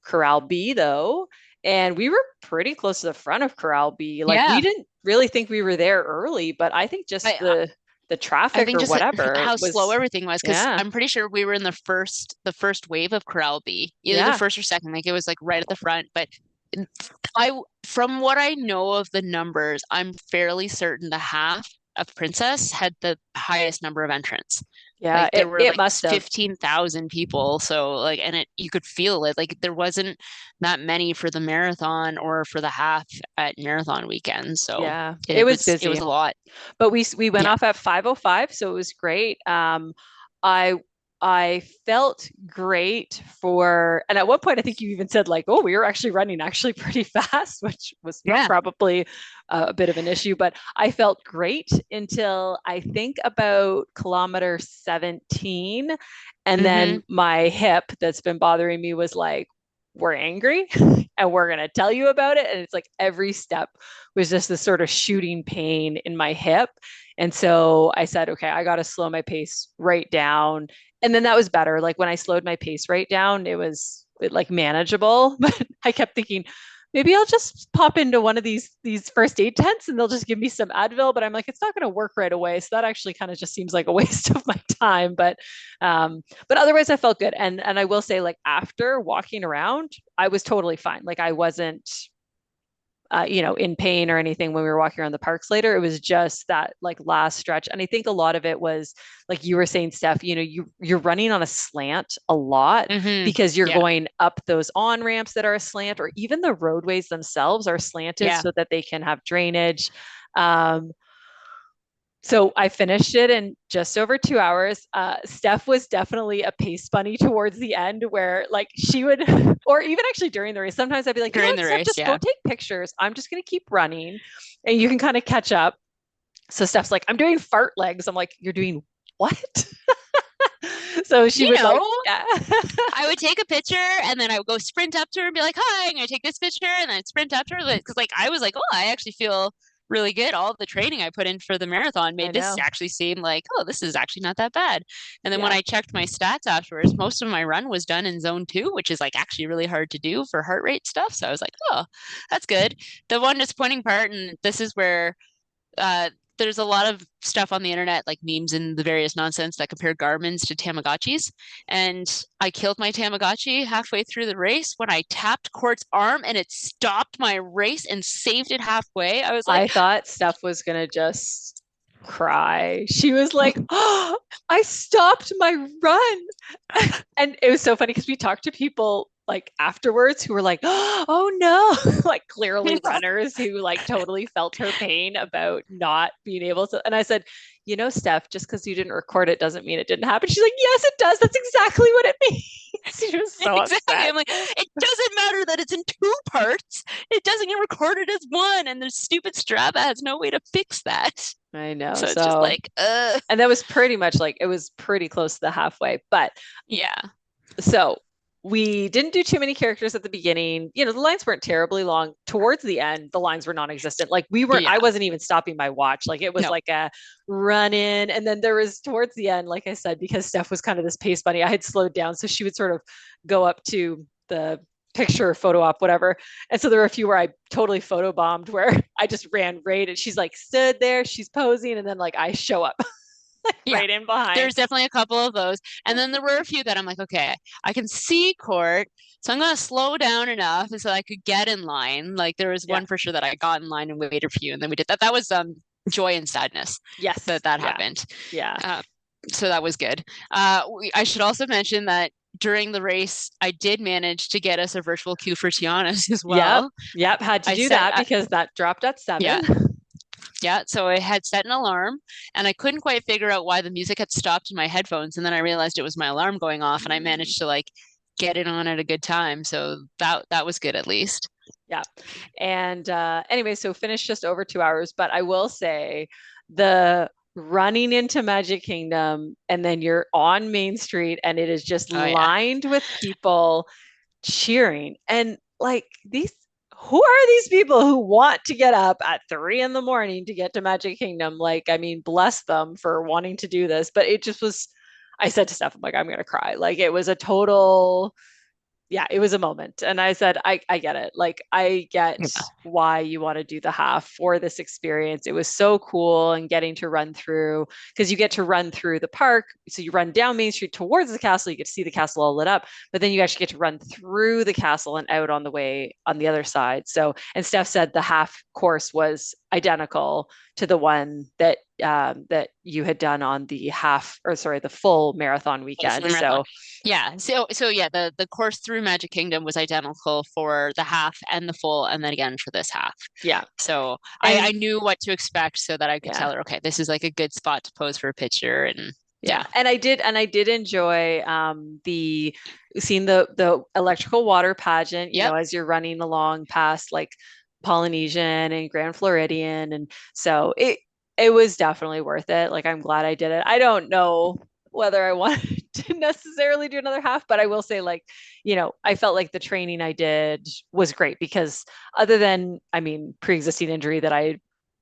Corral B though, and we were pretty close to the front of Corral B. Like we Yeah. didn't really think we were there early, but I think just I the I traffic think or just whatever how slow was, everything was, because yeah, I'm pretty sure we were in the first wave of Corral B, either the yeah, first or second. Like it was like right at the front. But I, from what I know of the numbers, I'm fairly certain the half of Princess had the highest number of entrants. yeah. Like there were It like must have. 15,000 people. So like, and it you could feel it. Like there wasn't that many for the marathon or for the half at marathon weekend. So Yeah, it it was was it was busy. a lot. But we went Yeah. off at 5:05, so it was great. I I felt great and at one point I think you even said like, oh, we were actually running actually pretty fast, which was Yeah. probably a bit of an issue, but I felt great until I think about kilometer 17. And Hmm. then my hip that's been bothering me was like, we're angry and we're going to tell you about it. And it's like every step was just this sort of shooting pain in my hip. And so I said, okay, I got to slow my pace right down. And then that was better. Like when I slowed my pace right down, like manageable. But I kept thinking, maybe I'll just pop into one of these first aid tents and they'll just give me some Advil. But I'm like, it's not going to work right away. So that actually kind of just seems like a waste of my time. But otherwise I felt good. And I will say, like after walking around, I was totally fine. Like I wasn't in pain or anything when we were walking around the parks later. It was just that like last stretch. And I think a lot of it was like you were saying, Steph, you're running on a slant a lot Hmm. because you're Yeah. going up those on ramps that are a slant, or even the roadways themselves are slanted Yeah. so that they can have drainage. Um, so I finished it in just over 2 hours. Steph was definitely a pace bunny towards the end, where like she would, or even actually during the race, sometimes I'd be like, you know During what, the Steph, race, just go yeah. take pictures. I'm just going to keep running and you can kind of catch up. So Steph's like, I'm doing fart legs. I'm like, you're doing what? So she You would like, know, yeah. I would take a picture and then I would go sprint up to her and be like, "Hi, I'm gonna take this picture," and then I'd sprint up to her because like I was like, "Oh, I actually feel really good. All the training I put in for the marathon I made this know. actually seem like, oh, this is actually not that bad." And then when Yeah. I checked my stats afterwards, most of my run was done in zone 2, which is like actually really hard to do for heart rate stuff. So I was like, "Oh, that's good." The one disappointing part, and this is where uh, there's a lot of stuff on the internet, like memes and the various nonsense that compare Garmin's to Tamagotchis. And I killed my Tamagotchi halfway through the race when I tapped Court's arm and it stopped my race and saved it halfway. I was like, I thought Steph was going to just cry. She was like, oh, I stopped my run. And it was so funny because we talked to people like afterwards who were like, oh no, like clearly runners who like totally felt her pain about not being able to. And I said, Steph, just because you didn't record it doesn't mean it didn't happen. She's like, yes, it does. That's exactly what it means. She was so exactly. upset. I'm like, it doesn't matter that it's in 2 parts. It doesn't get recorded as one, and the stupid Strava has no way to fix that. I know. So it's just So, like, and that was pretty much like, it was pretty close to the halfway. But yeah. so We didn't do too many characters at the beginning. You know, the lines weren't terribly long. Towards the end, the lines were non-existent. Like we weren't, I Yeah. wasn't even stopping my watch. Like it was No. like a run in. And then there was towards the end, like I said, because Steph was kind of this pace bunny, I had slowed down. So she would sort of go up to the picture, photo op, whatever. And so there were a few where I totally photo bombed where I just ran right and she's like stood there, she's posing, and then like I show up Yeah. right in behind. There's definitely a couple of those. And then there were a few that I'm like, okay, I can see Court, so I'm gonna slow down enough so I could get in line. Like there was Yeah. one for sure that I got in line and waited for you, and then we did that. That was joy and sadness Yes. that Yeah. happened. Yeah. Uh, so that was good. I should also mention that during the race, I did manage to get us a virtual queue for Tiana's as Yep. well. Yep. Had to I do said, that because that dropped at yeah, 7. yeah. So I had set an alarm and I couldn't quite figure out why the music had stopped in my headphones. And then I realized it was my alarm going off and I managed to like get it on at a good time. So that was good at least. Yeah. And anyway, so finished just over 2 hours. But I will say the running into Magic Kingdom and then you're on Main Street and it is just Oh yeah. lined with people cheering. And like these, who are these people who want to get up at 3 in the morning to get to Magic Kingdom? Like, I mean, bless them for wanting to do this. But it just was, I said to Steph, I'm like, I'm going to cry. Like, it was a total, yeah, it was a moment. And I said, I get it. Like, I get Yeah. why you want to do the half for this experience. It was so cool and getting to run through because you get to run through the park. So you run down Main Street towards the castle, you get to see the castle all lit up, but then you actually get to run through the castle and out on the way on the other side. So, and Steph said the half course was identical to the one that you had done on the half, or sorry, the full marathon weekend. Marathon. So Yeah. So yeah, the course through Magic Kingdom was identical for the half and the full, and then again for this half. yeah. So I And knew what to expect so that I could yeah. tell her, okay, this is like a good spot to pose for a picture. And Yeah. yeah. And I did enjoy the seeing the electrical water pageant, you know, Yep. as you're running along past like Polynesian and Grand Floridian. And so it was definitely worth it. Like I'm glad I did it. I don't know whether I wanted to necessarily do another half, but I will say like, you know, I felt like the training I did was great because other than, I mean, pre-existing injury that I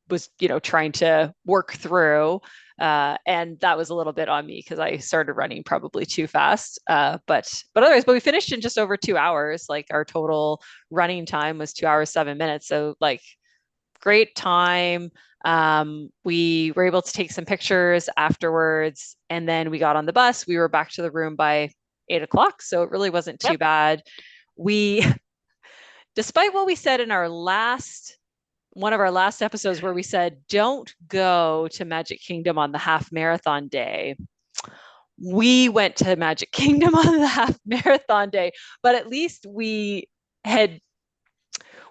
was, you know, trying to work through. And that was a little bit on me because I started running probably too fast. But otherwise, but we finished in just over 2 hours. Like our total running time was 2 hours 7 minutes. So like great time. We were able to take some pictures afterwards, and then we got on the bus. We were back to the room by 8 o'clock, so it really wasn't too Yep. bad. We, despite what we said in our last one of our last episodes where we said don't go to Magic Kingdom on the half marathon day, we went to Magic Kingdom on the half marathon day, but at least had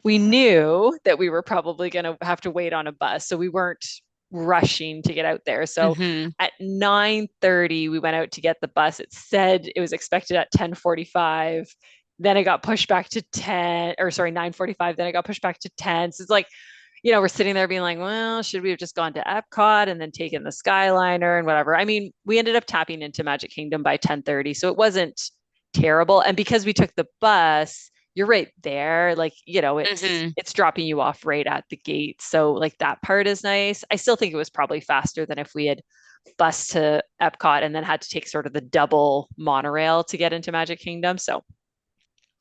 we knew that we were probably going to have to wait on a bus, so we weren't rushing to get out there. So Mm-hmm. at 9:30 we went out to get the bus. It said it was expected at 10:45. Then it got pushed back to 10, or sorry, 9:45. Then it got pushed back to 10. So it's like, you know, we're sitting there being like, well, should we have just gone to Epcot and then taken the Skyliner and whatever? I mean, we ended up tapping into Magic Kingdom by 10:30, so it wasn't terrible. And because we took the bus, you're right there. Like, you know, Mm-hmm. it's dropping you off right at the gate. So like that part is nice. I still think it was probably faster than if we had bus to Epcot and then had to take sort of the double monorail to get into Magic Kingdom. So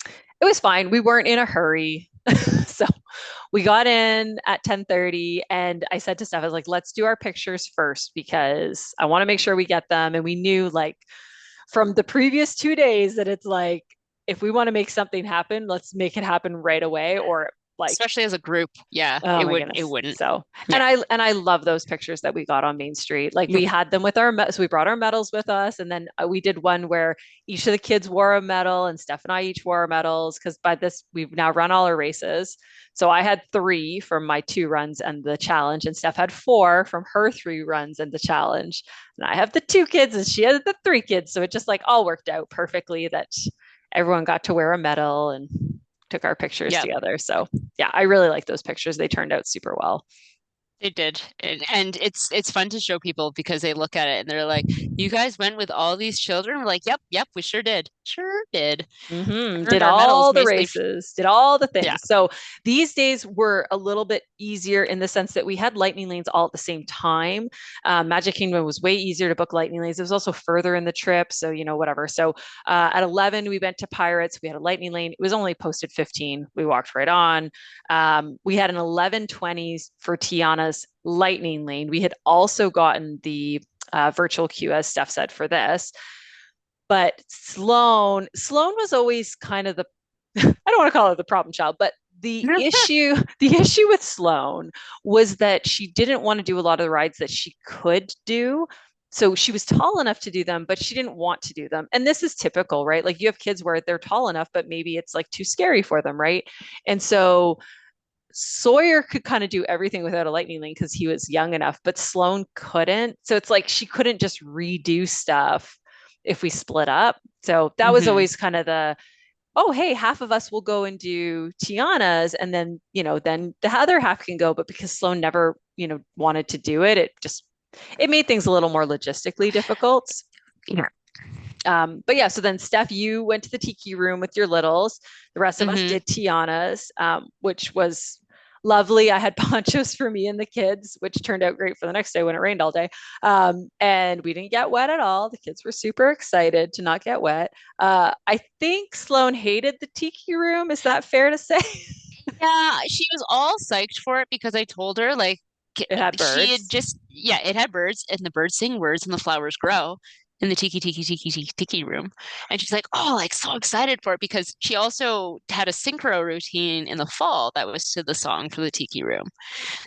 it was fine. We weren't in a hurry. So we got in at 10:30 and I said to Steph, I was like, let's do our pictures first because I want to make sure we get them. And we knew like from the previous 2 days that it's like, if we want to make something happen, let's make it happen right away or like, Especially as a group. Yeah, oh my it goodness. wouldn't. So, Yeah. and I love those pictures that we got on Main Street. Like we had them with so we brought our medals with us, and then we did one where each of the kids wore a medal, and Steph and I each wore our medals because by this we've now run all our races. So I had 3 from my 2 runs and the challenge, and Steph had 4 from her 3 runs and the challenge. And I have the 2 kids, and she had the 3 kids. So it just like all worked out perfectly that everyone got to wear a medal and took our pictures Yeah. together. So yeah, I really like those pictures. They turned out super well. They did. And it's fun to show people because they look at it and they're like, "You guys went with all these children?" We're like, "Yep, yep, we sure did. Sure did." Earned Did our medals all the mostly. races, did all the Yeah. things. So these days were a little bit easier in the sense that we had lightning lanes all at the same time. Magic Kingdom was way easier to book lightning lanes. It was also further in the trip. So, whatever. So at 11, we went to Pirates. We had a lightning lane. It was only posted 15. We walked right on. We had an 11:20 for Tiana's lightning lane. We had also gotten the virtual queue, as Steph said, for this. But Sloan was always kind of the I don't want to call her the problem child, but the issue with Sloan was that she didn't want to do a lot of the rides that she could do. So she was tall enough to do them, but she didn't want to do them. And this is typical, right? Like you have kids where they're tall enough, but maybe it's like too scary for them, right? And so Sawyer could kind of do everything without a lightning lane because he was young enough, but Sloan couldn't. So it's like she couldn't just redo stuff if we split up. So that was Hmm. always kind of the, oh, hey, half of us will go and do Tiana's, and then, then the other half can go. But because Sloan never, wanted to do it, it made things a little more logistically difficult. Yeah. But yeah, so then Steph, you went to the tiki room with your littles. The rest of us Hmm. did Tiana's, which was lovely. I had ponchos for me and the kids, which turned out great for the next day when it rained all day. And we didn't get wet at all. The kids were super excited to not get wet. I think Sloan hated the tiki room. Is that fair to say? Yeah, she was all psyched for it because I told her like It had she had birds. just yeah, it had birds and the birds sing words and the flowers grow in the tiki room. And she's like, "Oh, like so excited for it," because she also had a synchro routine in the fall that was to the song for the tiki room.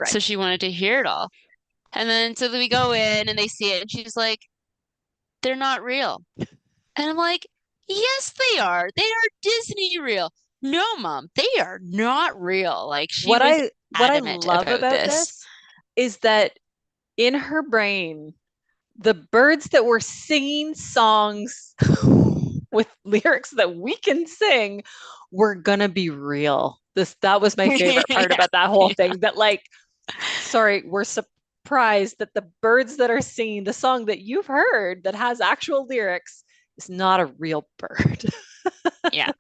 So Right. she wanted to hear it all. And then we go in and they see it and she's like, "They're not real." And I'm like, "Yes, they are. They are Disney real." "No, mom, they are not real." Like she What was I what I adamant love about about this. this is that in her brain, the birds that were singing songs with lyrics that we can sing were gonna be real. That was my favorite part Yeah. about that whole Yeah. thing. That like, sorry, we're surprised that the birds that are singing the song that you've heard that has actual lyrics is not a real bird. Yeah.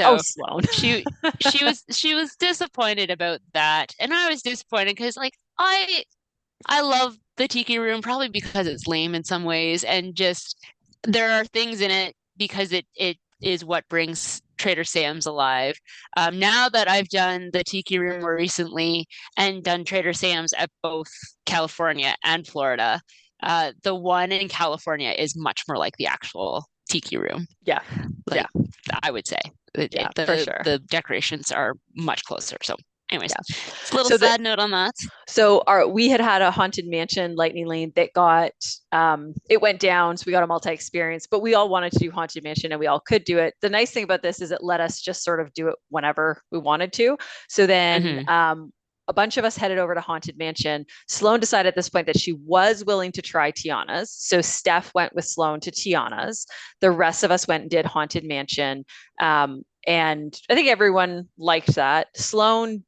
Oh, So Sloan. she she was disappointed about that. And I was disappointed because like I love the Tiki Room probably because it's lame in some ways and just there are things in it because it is what brings Trader Sam's alive. Now that I've done the Tiki Room more recently and done Trader Sam's at both California and Florida, the one in California is much more like the actual Tiki Room. Yeah, yeah, Like I would say, yeah, for the sure. decorations are much closer. So, anyways, Yeah. it's a little So the sad note on that. we had a haunted mansion lightning lane that got it went down, so we got a multi experience, but we all wanted to do haunted mansion and we all could do it. The nice thing about this is it let us just sort of do it whenever we wanted to. So then Hmm. a bunch of us headed over to haunted mansion. Sloan decided at this point that she was willing to try Tiana's, so Steph went with Sloan to Tiana's. The rest of us went and did haunted mansion, and I think everyone liked that. Sloan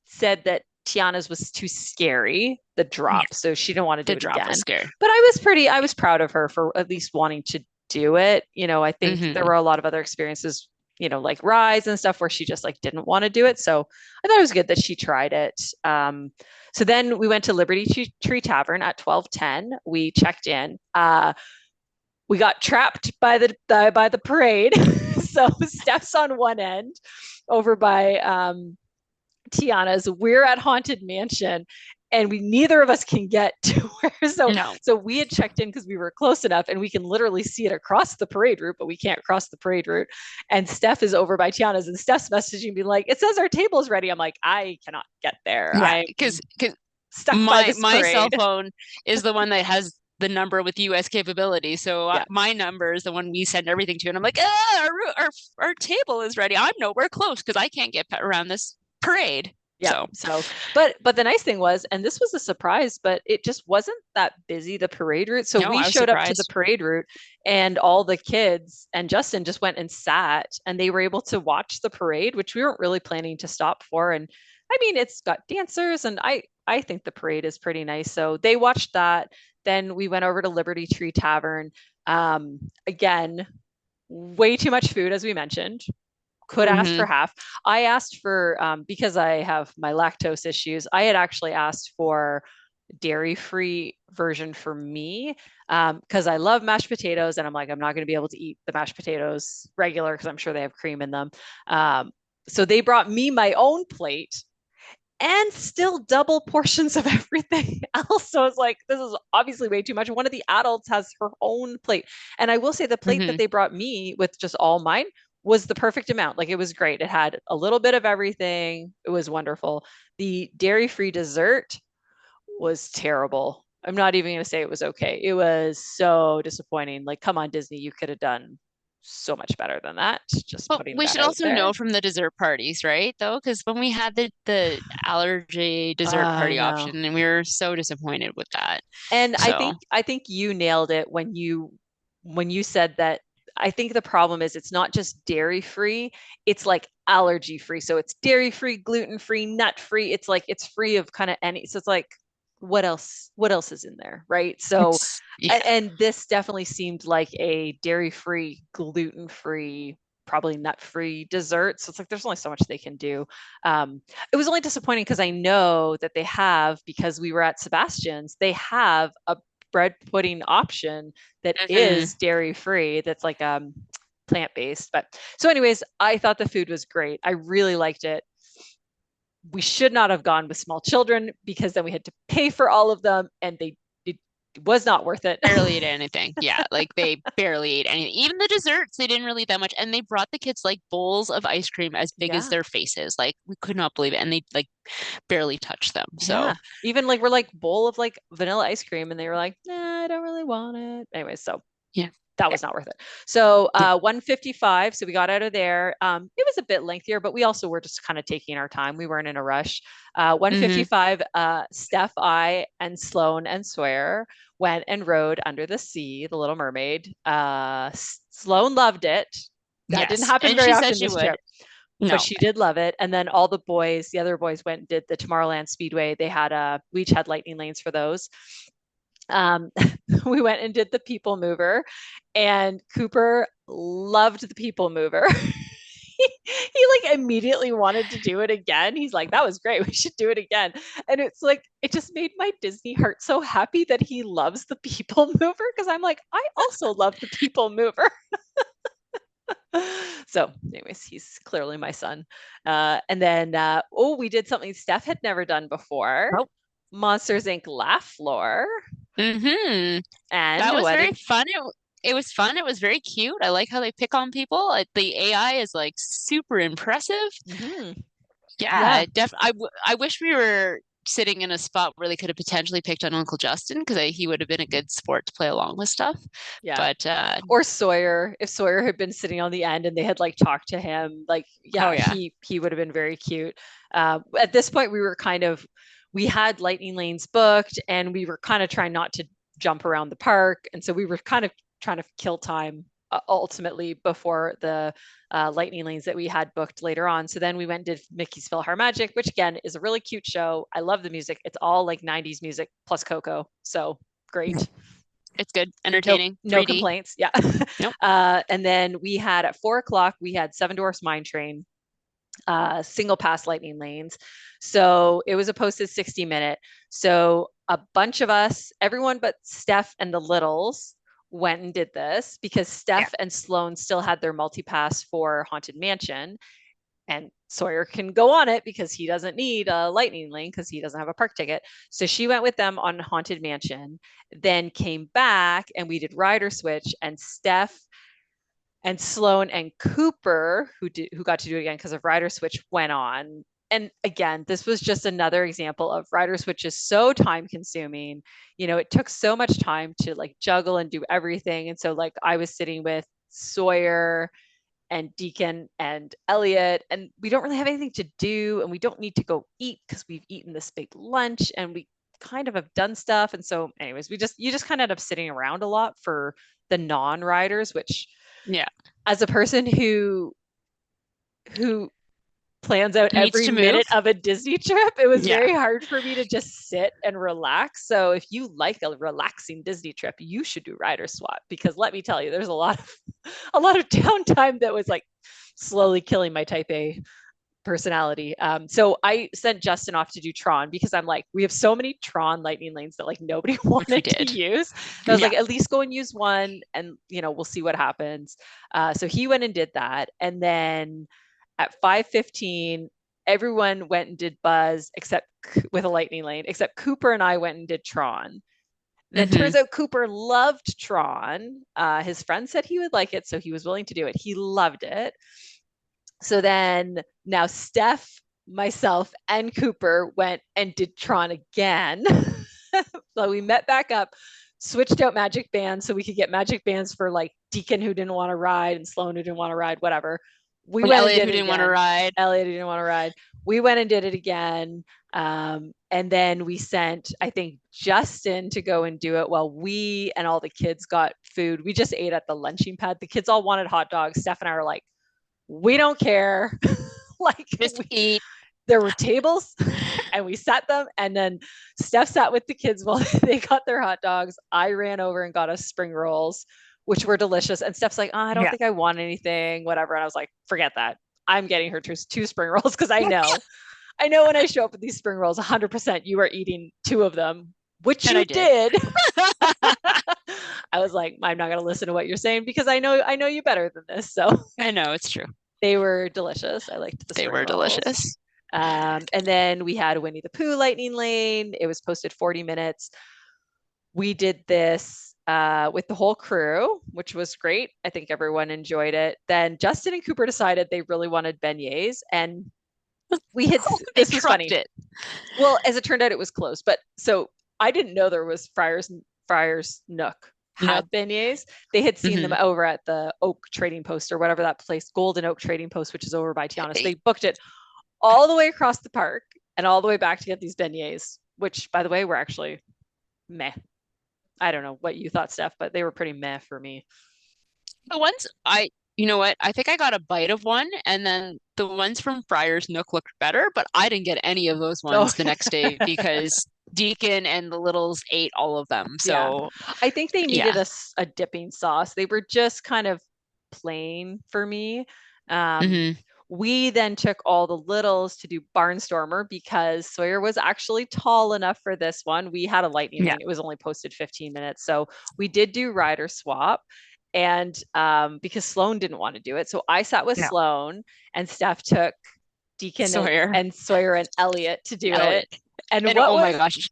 said that Tiana's was too scary, the Yeah, drop, so she didn't want to do the it drop was again. scary. But I was proud of her for at least wanting to do it. I think there Hmm. were a lot of other experiences, like rides and stuff where she just like didn't want to do it. So I thought it was good that she tried it. So then we went to Liberty Tree Tavern at 12:10. We checked in. We got trapped by the parade. So Steph's on one end over by Tiana's. We're at Haunted Mansion, and we neither of us can get to where. So No. so we had checked in because we were close enough, and we can literally see it across the parade route, but we can't cross the parade route. And Steph is over by Tiana's, and Steph's messaging me like, "It says our table's ready." I'm like, I cannot get there. Yeah, I'm because stuck by this my cell parade. phone is the one that has the number with US capability. So Yeah. my number is the one we send everything to, and I'm like, ah, our table is ready. I'm nowhere close because I can't get around this parade. Yeah. So So, but the nice thing was, and this was a surprise, but it just wasn't that busy, the parade route. So no, we I was showed up to the surprised. parade route, and all the kids and Justin just went and sat, and they were able to watch the parade, which we weren't really planning to stop for. And I mean, it's got dancers, and I think the parade is pretty nice. So they watched that. Then we went over to Liberty Tree Tavern. Again, way too much food, as we mentioned. Could ask Hmm. for half. I asked for because I have my lactose issues. I had actually asked for dairy-free version for me because I love mashed potatoes, and I'm like, I'm not going to be able to eat the mashed potatoes regular because I'm sure they have cream in them. Um, so they brought me my own plate and still double portions of everything else. So it's like, this is obviously way too much. One of the adults has her own plate. And I will say the plate that Hmm. they brought me with just all mine was the perfect amount. Like it was great. It had a little bit of everything. It was wonderful. The dairy-free dessert was terrible. I'm not even going to say it was okay. It was so disappointing. Like, come on, Disney, you could have done so much better than that. Just But putting we that should out also there. know from the dessert parties, right? Though, because when we had the allergy dessert I party know. option, and we were so disappointed with that. And So, I think you nailed it when you said that. I think the problem is it's not just dairy free, it's like allergy free. So it's dairy free, gluten free, nut free. It's like it's free of kind of any, so it's like what else is in there, right? So it's yeah. and this definitely seemed like a dairy free, gluten free, probably nut free dessert. So it's like there's only so much they can do. It was only disappointing because I know that they have, because we were at Sebastian's, they have a bread pudding option that Hmm. is dairy free, that's like plant based. But so anyways, I thought the food was great. I really liked it. We should not have gone with small children because then we had to pay for all of them, and it was not worth it. Barely ate anything. Yeah, like they barely ate anything. Even the desserts, they didn't really eat that much. And they brought the kids like bowls of ice cream as big as Yeah. their faces. Like we could not believe it. And they like barely touched them. Yeah. So Even like we're like bowl of like vanilla ice cream, and they were like, nah, I don't really want it. Anyway, so yeah. that Yeah. was not worth it. So Yeah. 155. So we got out of there. It was a bit lengthier, but we also were just kind of taking our time. We weren't in a rush. Hmm. 155, Steph, I, and Sloan and Sawyer went and rode Under the Sea, The Little Mermaid. Sloan loved it. That didn't Yes. happen And very she said often she this would. trip, but No. she did love it. And then all the boys, the other boys went and did the Tomorrowland Speedway. They had we each had lightning lanes for those. Um, we went and did the People Mover, and Cooper loved the People Mover. He like immediately wanted to do it again. He's like, that was great. We should do it again. And it's like, it just made my Disney heart so happy that he loves the People Mover, because I'm like, I also love the People Mover. So, anyways, he's clearly my son. And then, oh, we did something Steph had never done before. Nope. Monsters Inc. Laugh Floor. Hmm. And That was what very did fun. It was fun. It was very cute. I like how they pick on people. The AI is like super impressive. mhm. Yeah, Yeah, I wish we were sitting in a spot where they could have potentially picked on Uncle Justin because he would have been a good sport to play along with stuff. yeah. But Or Sawyer, if Sawyer had been sitting on the end and they had like talked to him, like oh yeah, yeah. he would have been very cute. At this point, we had lightning lanes booked, and we were kind of trying not to jump around the park, and so we were kind of trying to kill time ultimately before the lightning lanes that we had booked later on. So then we went and did Mickey's PhilharMagic, which again is a really cute show. I love the music. It's all like 90s music plus Coco, so great. It's good, No, entertaining, no 3D. complaints. Yeah. Nope. And then we had at 4 o'clock, we had Seven Dwarfs Mine Train, single pass lightning lanes. So it was a posted 60-minute. So a bunch of us, everyone but Steph and the littles, went and did this because Yeah. Steph and Sloan still had their multi-pass for Haunted Mansion, and Sawyer can go on it because he doesn't need a lightning lane because he doesn't have a park ticket. So she went with them on Haunted Mansion, then came back and we did Rider Switch, and Steph and Sloan and Cooper, who got to do it again because of Rider Switch, went on. And again, this was just another example of Rider Switch is so time consuming. You know, it took so much time to like juggle and do everything. And so like I was sitting with Sawyer and Deacon and Elliot, and we don't really have anything to do, and we don't need to go eat because we've eaten this big lunch, and we kind of have done stuff. And so, anyways, you just kind of end up sitting around a lot for the non-riders, which Yeah. as a person who plans out Needs every to move. minute of a Disney trip, it was Yeah, very hard for me to just sit and relax. So if you like a relaxing Disney trip, you should do rider swap, because let me tell you, there's a lot of downtime that was like slowly killing my type A personality. So I sent Justin off to do Tron because I'm like, we have so many Tron lightning lanes that like nobody which we wanted to did. use. I was Yeah. like, at least go and use one, and we'll see what happens. So he went and did that, and then at 5:15, everyone went and did Buzz except with a lightning lane, except Cooper and I went and did Tron. Then Hmm. turns out Cooper loved Tron. His friend said he would like it, so he was willing to do it. He loved it. So then now Steph, myself, and Cooper went and did Tron again. So we met back up, switched out magic bands so we could get magic bands for like Deacon who didn't want to ride and Sloan who didn't want to ride, whatever. We And went and Elliot, did who it didn't want to again. ride. Elliot didn't want to ride. We went and did it again. And then we sent, I think, Justin to go and do it while we and all the kids got food. We just ate at the lunching pad. The kids all wanted hot dogs. Steph and I were like, we don't care. like Just eat. there were tables and we sat them, and then Steph sat with the kids while they got their hot dogs. I ran over and got us spring rolls, which were delicious. And Steph's like, oh, I don't Yeah. think I want anything, whatever. And I was like, forget that. I'm getting her two spring rolls because I know when I show up with these spring rolls, 100% you are eating two of them, which And you I did. did. I was like, I'm not going to listen to what you're saying because I know you better than this. So I know, it's true. they were delicious. I liked the They spring were rolls. delicious. And then we had Winnie the Pooh lightning lane. It was posted 40 minutes. We did this with the whole crew, which was great. I think everyone enjoyed it. Then Justin and Cooper decided they really wanted beignets, and we had They this was trucked funny. it. Well, as it turned out, it was closed. But so I didn't know there was Friars Nook No. had beignets. They had seen them Hmm. over at the Oak Trading Post or whatever that place, Golden Oak Trading Post, which is over by Tiana. So they booked it all the way across the park and all the way back to get these beignets, which, by the way, were actually meh. I don't know what you thought, Steph, but they were pretty meh for me. The ones you know what? I think I got a bite of one, and then the ones from Friar's Nook looked better, but I didn't get any of those Oh, ones the next day because Deacon and the littles ate all of them. yeah. So, I think they yeah. needed a dipping sauce. They were just kind of plain for me. Um, Hmm. we then took all the littles to do Barnstormer because Sawyer was actually tall enough for this one. We had a lightning Yeah. lane. It was only posted 15 minutes. So we did do rider swap. And because Sloan didn't want to do it. So I sat with No. Sloan, and Steph took Deacon Sawyer, and Sawyer and Elliot to do it. Elliot. And And what oh was my gosh,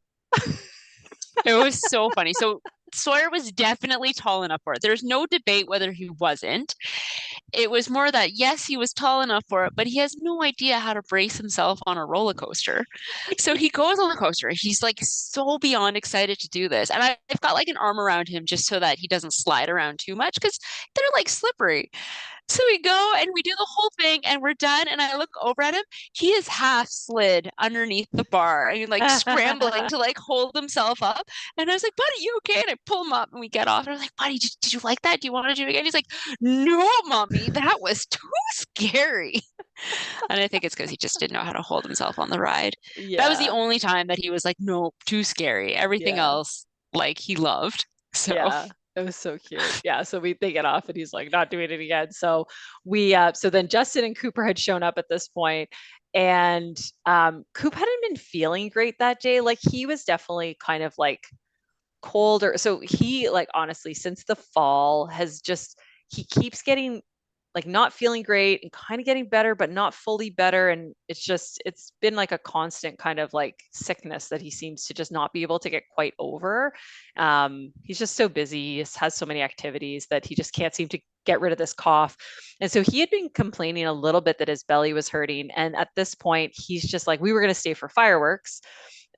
it was so funny. So Sawyer was definitely tall enough for it. There's no debate whether he wasn't. It was more that, yes, he was tall enough for it, but he has no idea how to brace himself on a roller coaster. So he goes on the coaster. He's like so beyond excited to do this. And I've got like an arm around him just so that he doesn't slide around too much because they're like slippery. So we go and we do the whole thing and we're done. And I look over at him. He is half slid underneath the bar and like scrambling to like hold himself up. And I was like, buddy, you okay? And I pull him up and we get off. And I was like, buddy, did you like that? Do you want to do it again? He's like, no, mommy, that was too scary. And I think it's because he just didn't know how to hold himself on the ride. That was the yeah, only time that he was like, no, too scary. Everything yeah, else, like he loved. So, yeah. It was so cute. Yeah. So they get off and he's like, not doing it again. So so then Justin and Cooper had shown up at this point, and Coop hadn't been feeling great that day. Like he was definitely kind of like colder. So he, like, honestly, since the fall has just, he keeps getting like not feeling great and kind of getting better, but not fully better. And it's been like a constant kind of like sickness that he seems to just not be able to get quite over. He's just so busy. He has so many activities that he just can't seem to get rid of this cough. And so he had been complaining a little bit that his belly was hurting. And at this point, he's just like, we were going to stay for fireworks.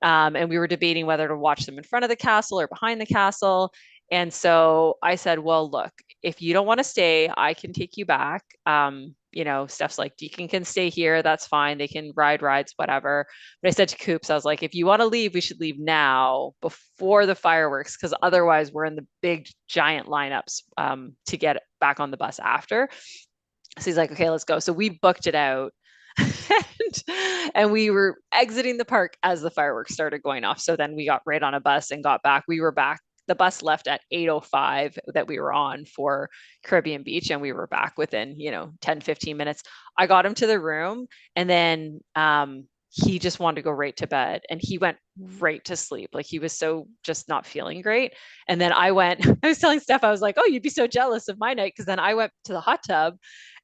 And we were debating whether to watch them in front of the castle or behind the castle. And so I said, well, look, if you don't want to stay, I can take you back. Steph's like, Deacon can stay here. That's fine. They can ride rides, whatever. But I said to Coops, I was like, if you want to leave, we should leave now before the fireworks, because otherwise we're in the big giant lineups to get back on the bus after. So he's like, okay, let's go. So we booked it out. And we were exiting the park as the fireworks started going off. So then we got right on a bus and got back. We were back. The bus left at 8:05 that we were on for Caribbean Beach, and we were back within, 10, 15 minutes. I got him to the room, and then he just wanted to go right to bed, and he went right to sleep. Like he was so just not feeling great. And then I went, I was telling Steph, I was like, oh, you'd be so jealous of my night. Cause then I went to the hot tub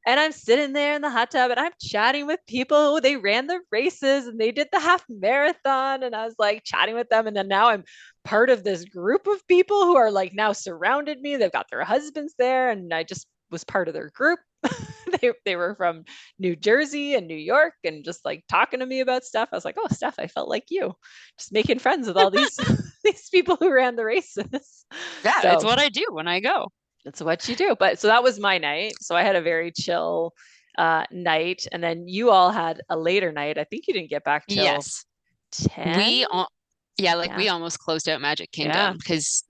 and I'm sitting there in the hot tub and I'm chatting with people. They ran the races and they did the half marathon. And I was like chatting with them. And then now I'm part of this group of people who are like now surrounded me. They've got their husbands there. And I just was part of their group. They were from New Jersey and New York and just like talking to me about stuff. I was like, oh, Steph, I felt like you, just making friends with all these these people who ran the races. Yeah, it's So what I do when I go. that's what you do. But so that was my night. So I had a very chill night, and then you all had a later night. I think you didn't get back till Yes. 10. We Yeah, like Yeah. we almost closed out Magic Yeah. Kingdom because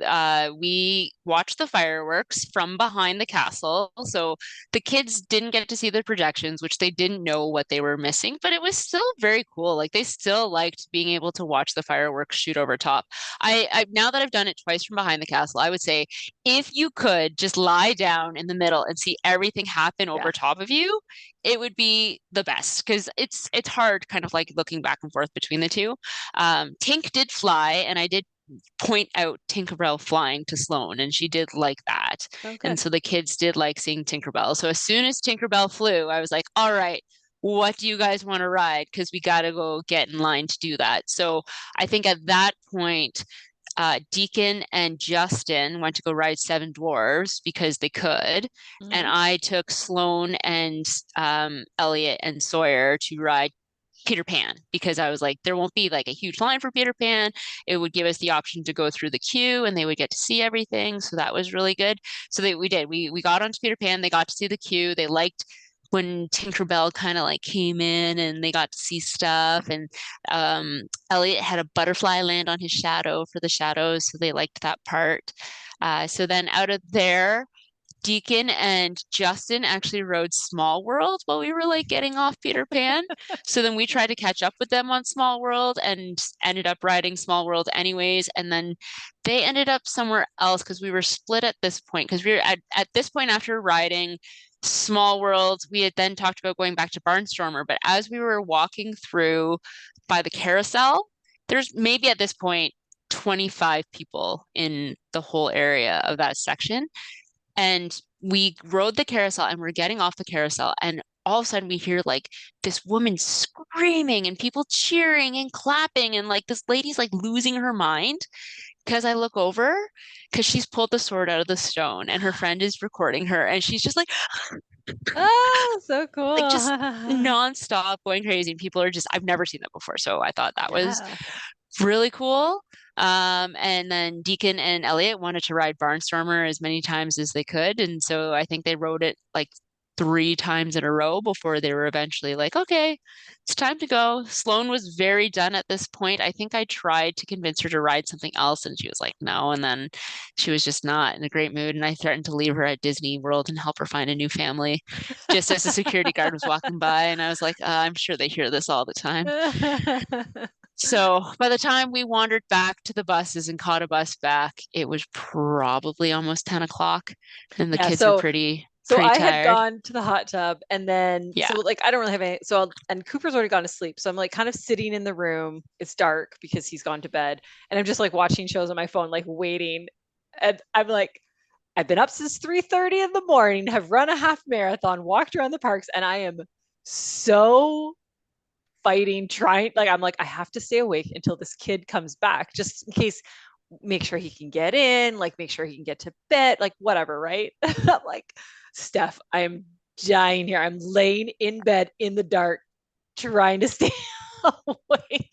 we watched the fireworks from behind the castle. So the kids didn't get to see the projections, which they didn't know what they were missing, but it was still very cool. Like they still liked being able to watch the fireworks shoot over top. I now that I've done it twice from behind the castle, I would say if you could just lie down in the middle and see everything happen Yeah. over top of you, it would be the best because it's hard kind of like looking back and forth between the two. Tink did fly, and I did point out Tinkerbell flying to Sloan, and she did like that. Oh, And good. so the kids did like seeing Tinkerbell. So as soon as Tinkerbell flew, I was like, all right, what do you guys want to ride? Because we got to go get in line to do that. So I think at that point, Deacon and Justin went to go ride Seven Dwarves because they could. And Hmm. I took Sloan and Elliot and Sawyer to ride Peter Pan because I was like, there won't be like a huge line for Peter Pan. It would give us the option to go through the queue and they would get to see everything. So that was really good. So we did. We got onto Peter Pan. They got to see the queue. They liked when Tinkerbell kind of like came in and they got to see stuff. And Elliot had a butterfly land on his shadow for the shadows, so they liked that part. So then out of there, Deacon and Justin actually rode Small World while we were like getting off Peter Pan. So then we tried to catch up with them on Small World and ended up riding Small World anyways. And then they ended up somewhere else because we were split at this point. Because we were at this point after riding Small World, we had then talked about going back to Barnstormer. But as we were walking through by the carousel, there's maybe at this point 25 people in the whole area of that section. And we rode the carousel and we're getting off the carousel. And all of a sudden we hear like this woman screaming and people cheering and clapping. And like this lady's like losing her mind because I look over because she's pulled the sword out of the stone and her friend is recording her. And she's just Oh, so like just cool. nonstop going crazy. And people are just, I've never seen that before. So I thought that was Yeah. really cool. And then Deacon and Elliot wanted to ride Barnstormer as many times as they could. And so I think they rode it like 3 times in a row before they were eventually like, okay, it's time to go. Sloan was very done at this point. I think I tried to convince her to ride something else and she was like, no. And then she was just not in a great mood. And I threatened to leave her at Disney World and help her find a new family just as the security guard was walking by. And I was like, I'm sure they hear this all the time. So by the time we wandered back to the buses and caught a bus back, it was probably almost 10 o'clock and the Yeah. kids were So So pretty I had tired. gone to the hot tub and then Yeah. so like I don't really have any and Cooper's already gone to sleep. So I'm like kind of sitting in the room. It's dark because he's gone to bed. And I'm just like watching shows on my phone, like waiting. And I'm like, I've been up since 3:30 in the morning, have run a half marathon, walked around the parks, and I am so fighting, trying like I'm like, I have to stay awake until this kid comes back, just in case make sure he can get in, like make sure he can get to bed, like whatever, right? Like, Steph, I am dying here. I'm laying in bed in the dark, trying to stay awake.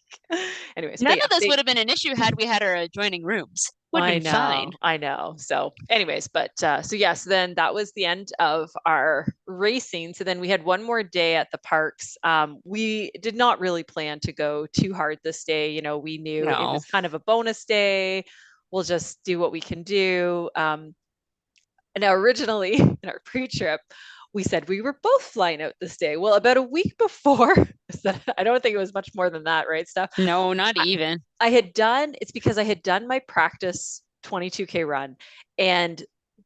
Anyways, but None yeah, of this would have been an issue had we had our adjoining rooms. Would have I been fine. know, I know. So, anyways, but so yes, then that was the end of our racing. So then we had one more day at the parks. We did not really plan to go too hard this day. We knew it No. was kind of a bonus day. We'll just do what we can do. And now, originally in our pre-trip, we said we were both flying out this day. Well, about a week before, I don't think it was much more than that, right? Stuff. No, not I, even. I had done, it's because I had done my practice 22K run. And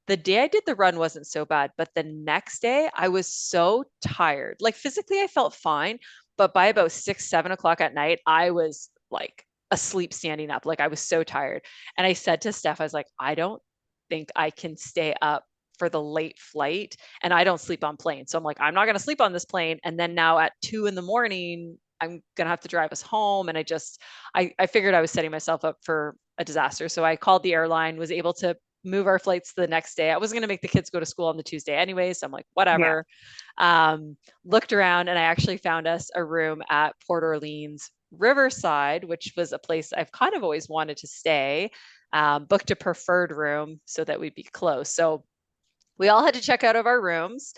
the day I did the run wasn't so bad, but the next day I was so tired. Like physically, I felt fine, but by about 6, 7 o'clock at night, I was like asleep standing up. Like I was so tired. And I said to Steph, I was like, I don't think I can stay up for the late flight. And I don't sleep on planes. So I'm like, I'm not going to sleep on this plane. And then now at 2 in the morning, I'm going to have to drive us home. And I figured I was setting myself up for a disaster. So I called the airline, was able to move our flights the next day. I wasn't going to make the kids go to school on the Tuesday anyway. So I'm like, Yeah. whatever. Looked around and I actually found us a room at Port Orleans Riverside, which was a place I've kind of always wanted to stay. Booked a preferred room so that we'd be close. So we all had to check out of our rooms.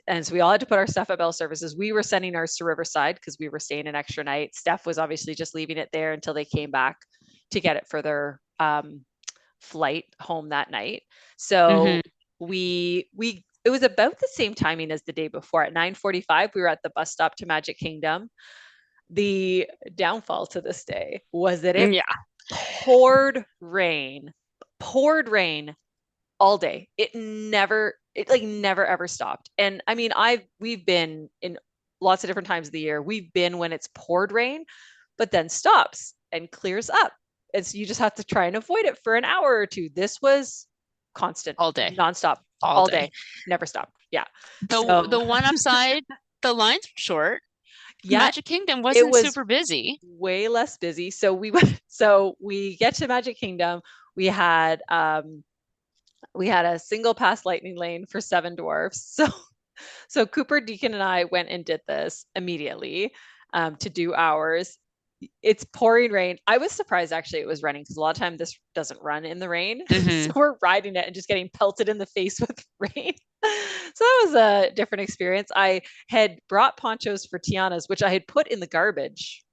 And so we all had to put our stuff at Bell Services. We were sending ours to Riverside because we were staying an extra night. Steph was obviously just leaving it there until they came back to get it for their flight home that night. Hmm. So we it was about the same timing as the day before. At 9:45, we were at the bus stop to Magic Kingdom. The downfall to this day was that it Yeah. poured rain all day. It like never ever stopped. And I mean, we've been in lots of different times of the year. We've been when it's poured rain, but then stops and clears up. And so you just have to try and avoid it for an hour or two. This was constant, All day. nonstop, All all day. day, never stopped. Yeah. The So one upside, the lines were short. yeah, Magic Kingdom it wasn't was super busy. way less busy. So we went, so we get to Magic Kingdom. We had we had a single pass lightning lane for Seven Dwarfs. So Cooper, Deacon, and I went and did this immediately to do ours. It's pouring rain. I was surprised actually it was running because a lot of time this doesn't run in the rain. So Hmm. we're riding it and just getting pelted in the face with rain. So that was a different experience. I had brought ponchos for Tiana's, which I had put in the garbage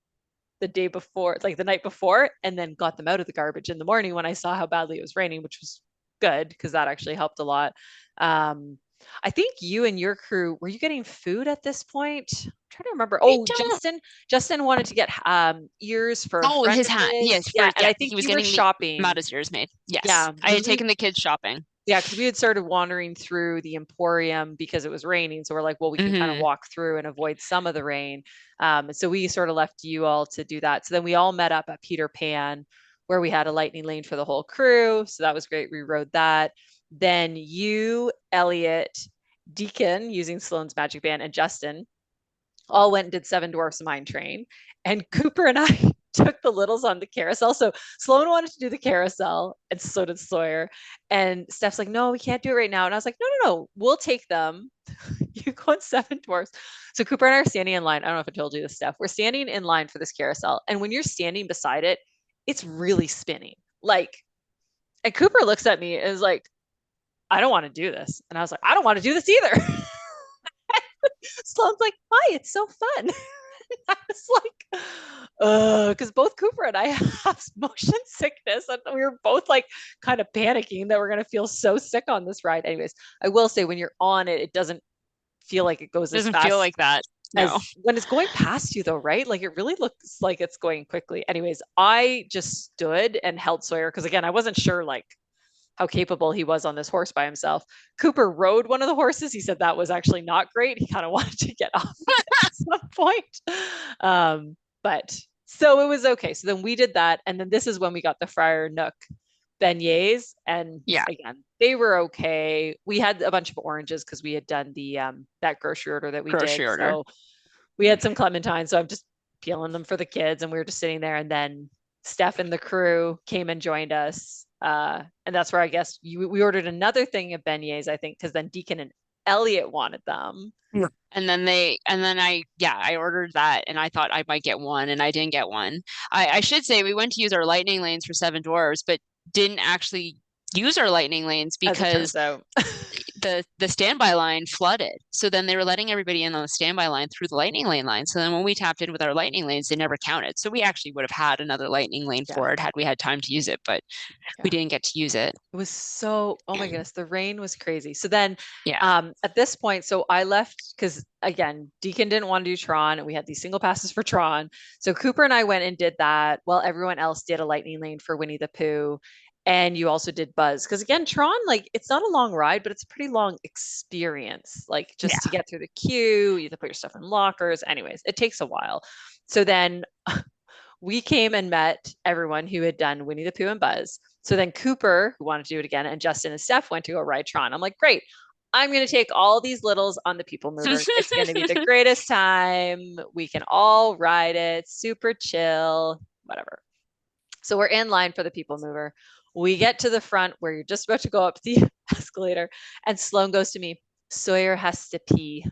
the day before, like the night before, and then got them out of the garbage in the morning when I saw how badly it was raining, which was good because that actually helped a lot. Um, I think you and your crew, were you getting food at this point? I'm trying to remember. I Oh, don't. Justin wanted to get ears for a Oh, friend his of hat. his. Yes, Yeah, for and yeah, I think he was you were getting the shopping. Mata's ears made. Yes, Yeah, I because had taken the kids shopping. we had started wandering through the Emporium because it was raining. So we're like, well, we can kind of Hmm. walk through and avoid some of the rain. And so we sort of left you all to do that. So then we all met up at Peter Pan, where we had a lightning lane for the whole crew. So that was great. We rode that. Then you, Elliot, Deacon using Sloane's Magic Band, and Justin all went and did Seven Dwarfs Mine Train. And Cooper and I took the littles on the carousel. So Sloan wanted to do the carousel, and so did Sawyer. And Steph's like, no, we can't do it right now. And I was like, no, no, no, we'll take them. You go on Seven Dwarfs. So Cooper and I are standing in line. I don't know if I told you this, Steph. We're standing in line for this carousel. And when you're standing beside it, it's really spinning. Like, and Cooper looks at me and is like, I don't want to do this. And I was like, I don't want to do this either. Sloan's like, why? It's so fun. I was like, because both Cooper and I have motion sickness, and we were both like kind of panicking that we're gonna feel so sick on this ride. Anyways, I will say when you're on it, it doesn't feel like it goes as Doesn't feel fast like that. No. as when it's going past you, though, right? Like it really looks like it's going quickly. Anyways, I just stood and held Sawyer because again, I wasn't sure like how capable he was on this horse by himself. Cooper rode one of the horses. He said that was actually not great. He kind of wanted to get off of it at some point. But so it was okay. So then we did that. And then this is when we got the Friar Nook beignets. And Yeah, again, they were okay. We had a bunch of oranges because we had done the that grocery order that we did. grocery order. So we had some clementines. So I'm just peeling them for the kids. And we were just sitting there. And then Steph and the crew came and joined us. And that's where I guess we ordered another thing of beignets, I think, because then Deacon and Elliot wanted them. Yeah. And then I ordered that and I thought I might get one and I didn't get one. I should say we went to use our lightning lanes for Seven Dwarves, but didn't actually use our lightning lanes As it because turns out. the standby line flooded. So then they were letting everybody in on the standby line through the lightning lane line. So then when we tapped in with our lightning lanes, they never counted. So we actually would have had another lightning lane Yeah. for it had we had time to use it, but we Yeah. didn't get to use it. It was so, oh my goodness, the rain was crazy. So then Yeah. at this point, so I left because again, Deacon didn't want to do Tron and we had these single passes for Tron. So Cooper and I went and did that while everyone else did a lightning lane for Winnie the Pooh. And you also did Buzz. Because again, Tron, like it's not a long ride, but it's a pretty long experience. Like just to Yeah. get through the queue, you have to put your stuff in lockers. Anyways, it takes a while. So then we came and met everyone who had done Winnie the Pooh and Buzz. So then Cooper, who wanted to do it again, and Justin and Steph went to go ride Tron. I'm like, great. I'm going to take all these littles on the People Mover. It's going to be the greatest time. We can all ride it, super chill, whatever. So we're in line for the People Mover. We get to the front where you're just about to go up the escalator, and Sloan goes to me, Sawyer has to pee.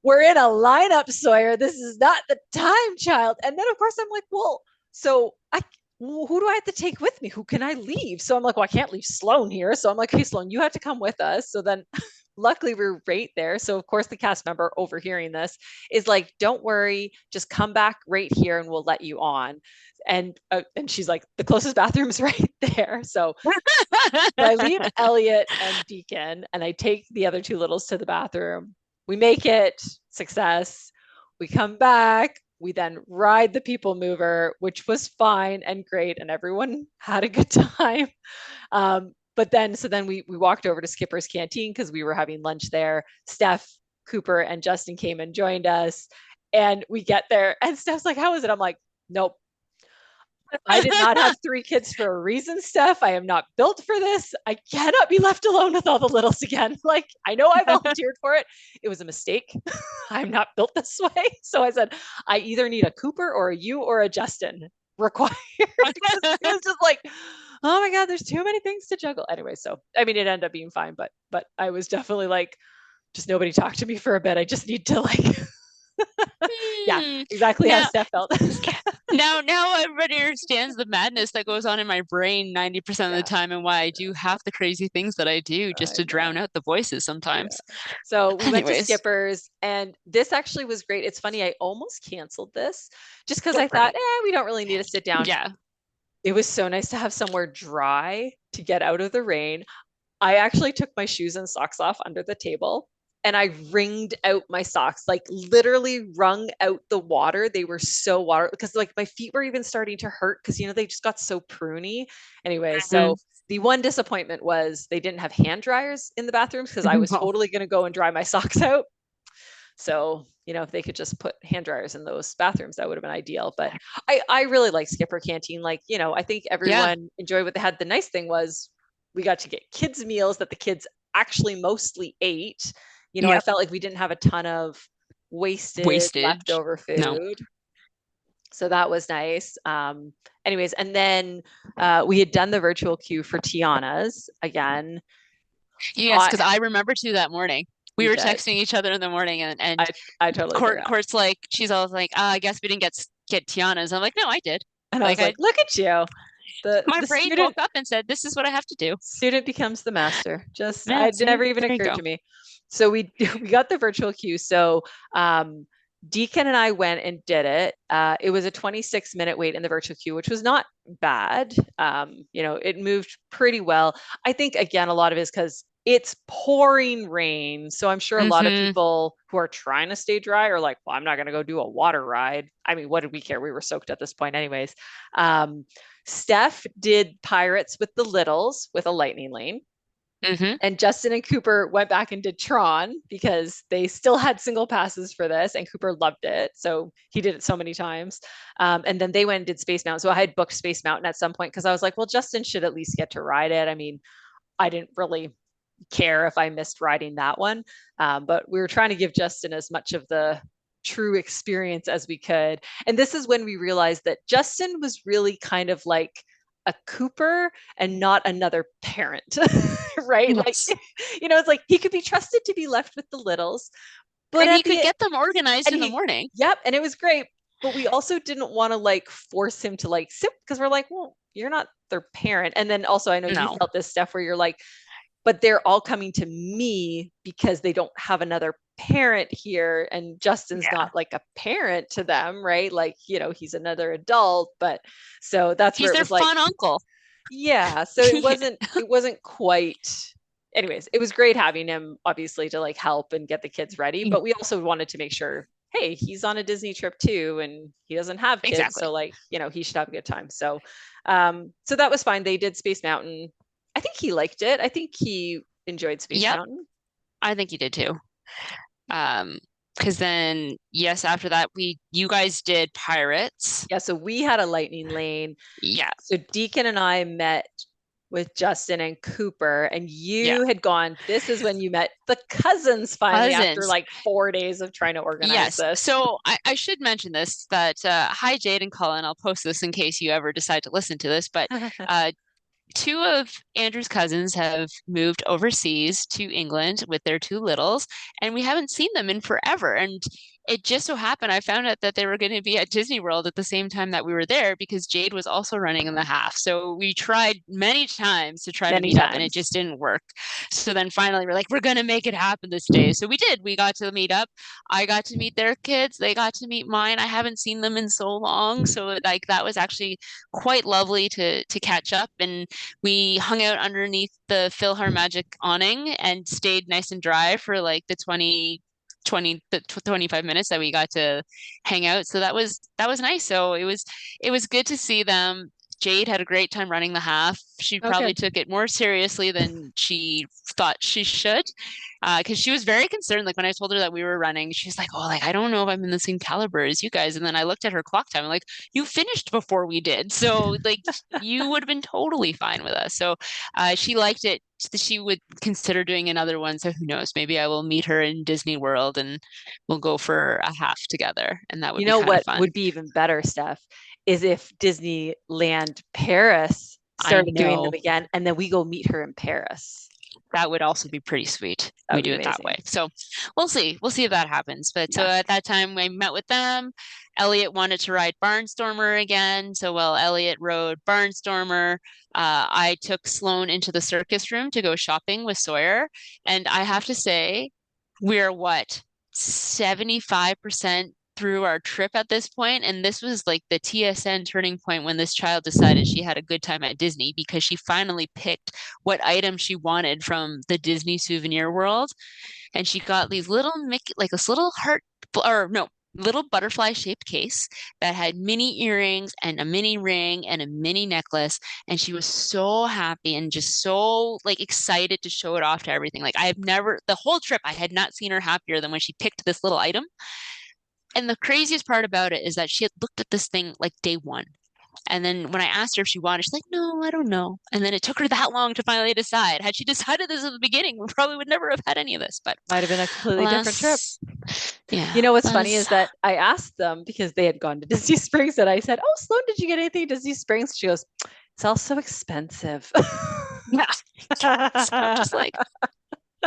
We're in a lineup, Sawyer. This is not the time, child. And then, of course, I'm like, well, so who do I have to take with me? Who can I leave? So I'm like, well, I can't leave Sloan here. So I'm like, hey, Sloan, you have to come with us. So then luckily we're right there. So of course the cast member overhearing this is like, don't worry, just come back right here and we'll let you on. And she's like, the closest bathroom's right there. So I leave Elliot and Deacon and I take the other two littles to the bathroom. We make it, success. We come back. We then ride the People Mover, which was fine and great, and everyone had a good time. But then, so then we walked over to Skipper's Canteen because we were having lunch there. Steph, Cooper, and Justin came and joined us. And we get there, and Steph's like, how was it? I'm like, nope. I did not have three kids for a reason, Steph. I am not built for this. I cannot be left alone with all the littles again. Like, I know I volunteered for it. It was a mistake. I'm not built this way. So I said, I either need a Cooper or a you or a Justin required. Because it was just like, oh my God, there's too many things to juggle. Anyway, so I mean, it ended up being fine, but I was definitely like, just nobody talk to me for a bit. I just need to like yeah, exactly how Now, Steph felt. now everybody understands the madness that goes on in my brain 90% of the Yeah, time and why I do half the crazy things that I do just I to drown know. out the voices Yeah. sometimes. So we went to Anyways, Skipper's, and this actually was great. It's funny, I almost canceled this just because good I for thought, you. we don't really need to sit down. Yeah. It was so nice to have somewhere dry to get out of the rain. I actually took my shoes and socks off under the table and I wringed out my socks, like literally wrung out the water. They were so water because like my feet were even starting to hurt because they just got so pruny. Anyway, so Mhm. the one disappointment was they didn't have hand dryers in the bathrooms because I was No. totally going to go and dry my socks out. So, if they could just put hand dryers in those bathrooms, that would have been ideal. But I really like Skipper Canteen. Like, I think Yeah. everyone enjoyed what they had. The nice thing was we got to get kids' meals that the kids actually mostly ate. I Yep. felt like we didn't have a ton of wasted Wastage. leftover No. food. So that was nice. Anyways, and then we had done the virtual queue for Tiana's again. Yes, I, because I remember too that morning. We you were did. texting each other in the morning I and I totally forgot. Court's like she's always like, I guess we didn't get Tiana's. I'm like, no, I did. And I Like was I like, look at you. The my the brain student woke up and said, this is what I have to do. student becomes the master. Just Yeah, it see, never even there you occurred go. to me. So we we got the virtual queue. So Deacon and I went and did it. It was a 26-minute wait in the virtual queue, which was not bad. It moved pretty well. I think again, a lot of it is because it's pouring rain. So I'm sure a lot of Hmm. people who are trying to stay dry are like, well, I'm not going to go do a water ride. I mean, what did we care? We were soaked at this point, anyways. Steph did Pirates with the Littles with a lightning lane. Hmm. And Justin and Cooper went back and did Tron because they still had single passes for this, and Cooper loved it. So he did it so many times. And then they went and did Space Mountain. So I had booked Space Mountain at some point because I was like, well, Justin should at least get to ride it. I mean, I didn't really care if I missed riding that one. But we were trying to give Justin as much of the true experience as we could. And this is when we realized that Justin was really kind of like a Cooper and not another parent, right? Like, Yes. it's like he could be trusted to be left with the littles, but And he at could the get them organized and in the he, morning. yep, and it was great. But we also didn't want to like force him to like sit because we're like, well, you're not their parent. And then also, I know you No. felt this stuff where you're like, but they're all coming to me because they don't have another parent here, and Justin's Yeah. not like a parent to them, right? Like, he's another adult, but so that's where He's it their was like, fun uncle. yeah, so it wasn't quite. Anyways, it was great having him obviously to like help and get the kids ready, Yeah, but we also wanted to make sure, hey, he's on a Disney trip too and he doesn't have kids, exactly. so like, he should have a good time. So that was fine. They did Space Mountain. I think he liked it. I think he enjoyed Space Yep, Mountain. I think you did too. Um, because then yes, after that you guys did Pirates. Yeah, so we had a lightning lane. Yeah, So Deacon and I met with Justin and Cooper, and yeah. you had gone. This is when you met the cousins finally after Cousins. like 4 days of trying to organize Yes. this. So I should mention this that hi Jade and Colin, I'll post this in case you ever decide to listen to this, but uh two of Andrew's cousins have moved overseas to England with their two littles, and we haven't seen them in forever. And it just so happened I found out that they were going to be at Disney World at the same time that we were there because Jade was also running in the half. So we tried many times to try to Many meet up, and it times. just didn't work. So then finally we're like, we're going to make it happen this day. So we did. We got to meet up. I got to meet their kids. They got to meet mine. I haven't seen them in so long. So like that was actually quite lovely to catch up, and we hung out underneath the PhilharMagic awning and stayed nice and dry for like the 25 minutes that we got to hang out. So that was nice. So it was good to see them. Jade had a great time running the half. She Oh, probably good. took it more seriously than she thought she should, because she was very concerned. Like when I told her that we were running, she's like, "Oh, like I don't know if I'm in the same caliber as you guys." And then I looked at her clock time. I'm like, "You finished before we did, so like you would have been totally fine with us." So she liked it. She would consider doing another one. So who knows? Maybe I will meet her in Disney World and we'll go for a half together, and that would You be know kind of what fun. would be even better, Steph, is if Disneyland Paris I started doing them know. again, and then we go meet her in Paris. That would also be pretty sweet. That We would be do it that way. amazing. So we'll see. We'll see if that happens. But so Yeah. at that time, we met with them. Elliot wanted to ride Barnstormer again. So while Elliot rode Barnstormer, I took Sloan into the circus room to go shopping with Sawyer. And I have to say, we're what, 75% through our trip at this point, and this was like the TSN turning point when this child decided she had a good time at Disney because she finally picked what item she wanted from the Disney souvenir world, and she got these little Mickey, like this little heart, or no, little butterfly shaped case that had mini earrings and a mini ring and a mini necklace, and she was so happy and just so like excited to show it off to everything. Like I have never, the whole trip I had not seen her happier than when she picked this little item. And the craziest part about it is that she had looked at this thing like day one. And then when I asked her if she wanted, she's like, no, I don't know. And then it took her that long to finally decide. Had she decided this at the beginning, we probably would never have had any of this. But Might have been a completely different trip. alas, yeah, You know what's funny alas, is that I asked them because they had gone to Disney Springs, and I said, "Oh, Sloan, did you get anything at Disney Springs?" She goes, "It's all so expensive." yeah. So I'm just like,